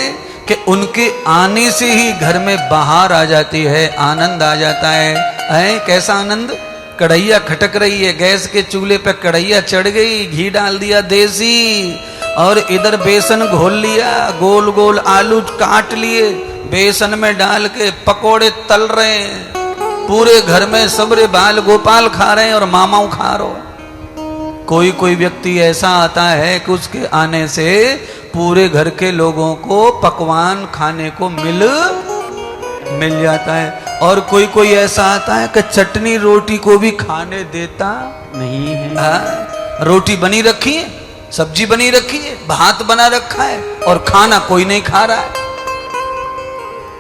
कि उनके आने से ही घर में बाहर आ जाती है, आनंद आ जाता है। कैसा आनंद? कढ़ैया खटक रही है, गैस के चूल्हे पे कढ़ैया चढ़ गई, घी डाल दिया देसी, और इधर बेसन घोल लिया, गोल गोल आलू काट लिए, बेसन में डाल के पकोड़े तल रहे हैं। पूरे घर में सबरे बाल गोपाल खा रहे हैं और मामाऊ खा रहे हो। कोई कोई व्यक्ति ऐसा आता है कि उसके आने से पूरे घर के लोगों को पकवान खाने को मिल जाता है। और कोई कोई ऐसा आता है कि चटनी रोटी को भी खाने देता नहीं है। रोटी बनी रखी है, सब्जी बनी रखी है, भात बना रखा है, और खाना कोई नहीं खा रहा है।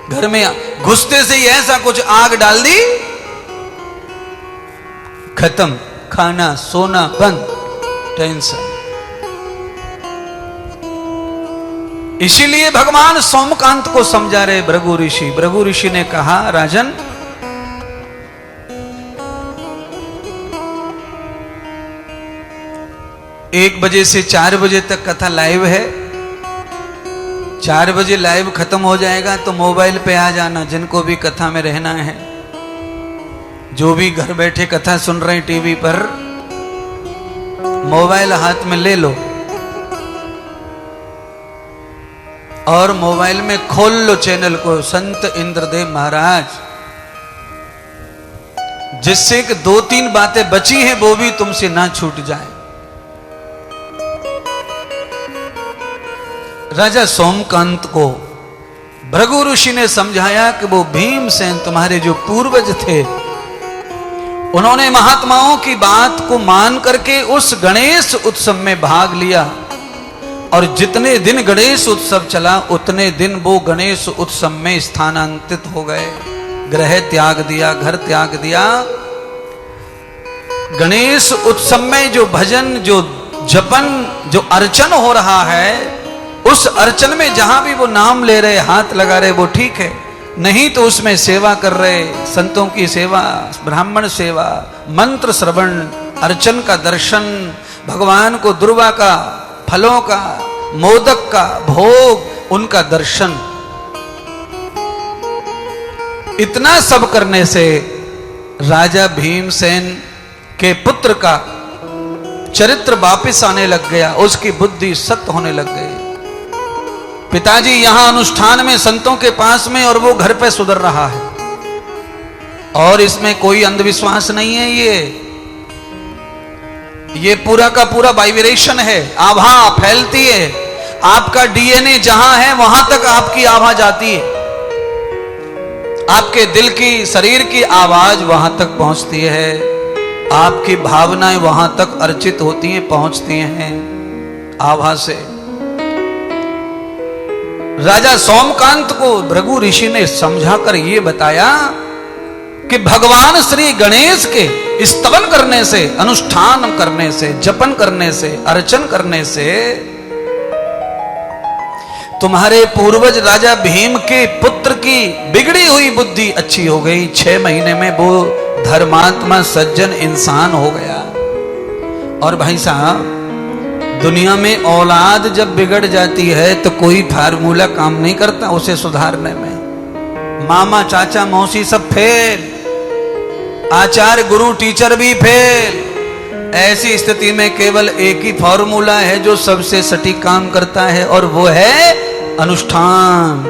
घर में घुसते से ही ऐसा कुछ आग डाल दी, खत्म, खाना सोना बंद, टेंशन। इसीलिए भगवान सोमकांत को समझा रहे भृगु ऋषि। भृगु ऋषि ने कहा, राजन एक बजे से 4 बजे तक कथा लाइव है। 4 बजे लाइव खत्म हो जाएगा तो मोबाइल पे आ जाना, जिनको भी कथा में रहना है, जो भी घर बैठे कथा सुन रहे हैं टीवी पर, मोबाइल हाथ में ले लो और मोबाइल में खोल लो चैनल को, संत इंद्रदेव महाराज, जिससे कि 2-3 बातें बची हैं वो भी तुमसे ना छूट जाए। राजा सोमकांत को भृगु ऋषि ने समझाया कि वो भीमसेन तुम्हारे जो पूर्वज थे, उन्होंने महात्माओं की बात को मान करके उस गणेश उत्सव में भाग लिया, और जितने दिन गणेश उत्सव चला उतने दिन वो गणेश उत्सव में स्थानांतरित हो गए, गृह त्याग दिया, घर त्याग दिया। गणेश उत्सव में जो भजन, जो जपन, जो अर्चन हो रहा है, उस अर्चन में जहां भी वो नाम ले रहे, हाथ लगा रहे, वो ठीक है, नहीं तो उसमें सेवा कर रहे, संतों की सेवा, ब्राह्मण सेवा, मंत्र श्रवण, अर्चन का दर्शन, भगवान को दुर्वा का, फलों का, मोदक का भोग, उनका दर्शन, इतना सब करने से राजा भीमसेन के पुत्र का चरित्र वापिस आने लग गया, उसकी बुद्धि सत्य होने लग गई। पिताजी यहां अनुष्ठान में संतों के पास में, और वो घर पे सुधर रहा है, और इसमें कोई अंधविश्वास नहीं है। ये पूरा का पूरा वाइब्रेशन है, आभा फैलती है। आपका डीएनए जहां है वहां तक आपकी आभा जाती है, आपके दिल की, शरीर की आवाज वहां तक पहुंचती है, आपकी भावनाएं वहां तक अर्चित होती हैं, पहुंचती हैं आभा से। राजा सोमकांत को भृगु ऋषि ने समझाकर ये बताया कि भगवान श्री गणेश के स्तवन करने से, अनुष्ठान करने से, जपन करने से, अर्चन करने से तुम्हारे पूर्वज राजा भीम के पुत्र की बिगड़ी हुई बुद्धि अच्छी हो गई। 6 महीने में वो धर्मात्मा सज्जन इंसान हो गया। और भाई साहब, दुनिया में औलाद जब बिगड़ जाती है तो कोई फार्मूला काम नहीं करता उसे सुधारने में। मामा, चाचा, मौसी सब फेल, आचार्य, गुरु, टीचर भी फेल। ऐसी स्थिति में केवल एक ही फॉर्मूला है जो सबसे सटीक काम करता है, और वो है अनुष्ठान।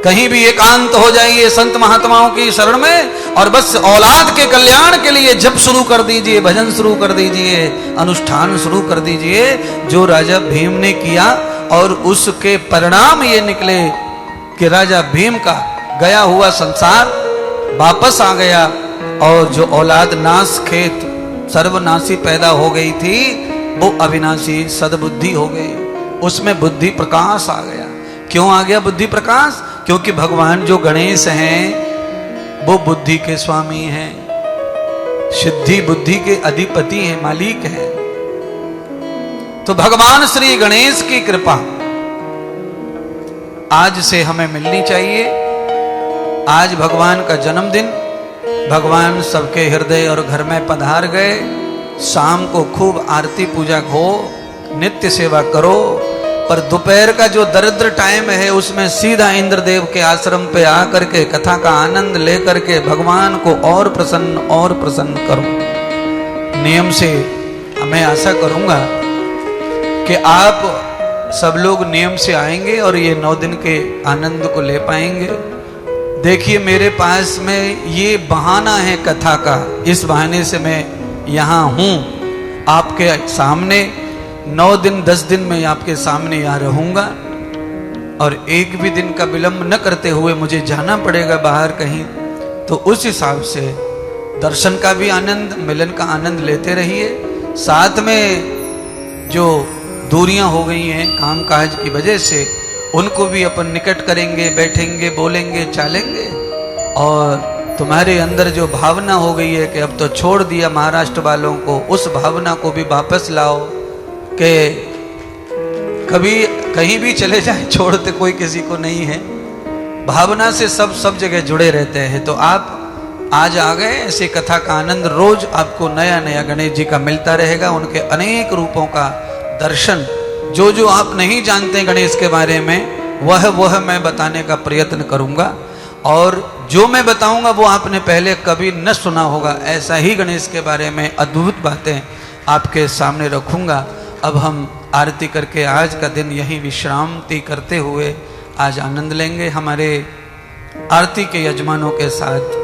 कहीं भी एकांत हो जाइए संत महात्माओं की शरण में, और बस औलाद के कल्याण के लिए जप शुरू कर दीजिए, भजन शुरू कर दीजिए, अनुष्ठान शुरू कर दीजिए, जो राजा भीम ने किया। और उसके परिणाम ये निकले कि राजा भीम का गया हुआ संसार वापस आ गया, और जो औलाद नाश खेत सर्वनाशी पैदा हो गई थी, वो अविनाशी सद्बुद्धि हो गई, उसमें बुद्धि प्रकाश आ गया। क्यों आ गया बुद्धि प्रकाश? क्योंकि भगवान जो गणेश हैं वो बुद्धि के स्वामी हैं, सिद्धि बुद्धि के अधिपति हैं, मालिक हैं। तो भगवान श्री गणेश की कृपा आज से हमें मिलनी चाहिए। आज भगवान का जन्मदिन, भगवान सबके हृदय और घर में पधार गए। शाम को खूब आरती पूजा हो, नित्य सेवा करो, पर दोपहर का जो दरिद्र टाइम है उसमें सीधा इंद्रदेव के आश्रम पे आकर के कथा का आनंद लेकर के भगवान को और प्रसन्न करो। नियम से मैं आशा करूंगा कि आप सब लोग नियम से आएंगे और ये 9 दिन के आनंद को ले पाएंगे। देखिए, मेरे पास में ये बहाना है कथा का, इस बहाने से मैं यहाँ हूँ आपके सामने। 9 दिन 10 दिन में आपके सामने यहाँ रहूंगा, और एक भी दिन का विलंब न करते हुए मुझे जाना पड़ेगा बाहर कहीं। तो उस हिसाब से दर्शन का भी आनंद, मिलन का आनंद लेते रहिए। साथ में जो दूरियां हो गई हैं काम काज की वजह से, उनको भी अपन निकट करेंगे, बैठेंगे, बोलेंगे, चालेंगे। और तुम्हारे अंदर जो भावना हो गई है कि अब तो छोड़ दिया महाराष्ट्र वालों को, उस भावना को भी वापस लाओ कि कभी कहीं भी चले जाए, छोड़ते कोई किसी को नहीं है। भावना से सब जगह जुड़े रहते हैं। तो आप आज आ गए, ऐसे कथा का आनंद रोज आपको नया नया गणेश जी का मिलता रहेगा। उनके अनेक रूपों का दर्शन, जो जो आप नहीं जानते गणेश के बारे में, वह मैं बताने का प्रयत्न करूंगा। और जो मैं बताऊंगा वो आपने पहले कभी न सुना होगा, ऐसा ही गणेश के बारे में अद्भुत बातें आपके सामने रखूंगा। अब हम आरती करके आज का दिन यहीं विश्रांति करते हुए आज आनंद लेंगे हमारे आरती के यजमानों के साथ।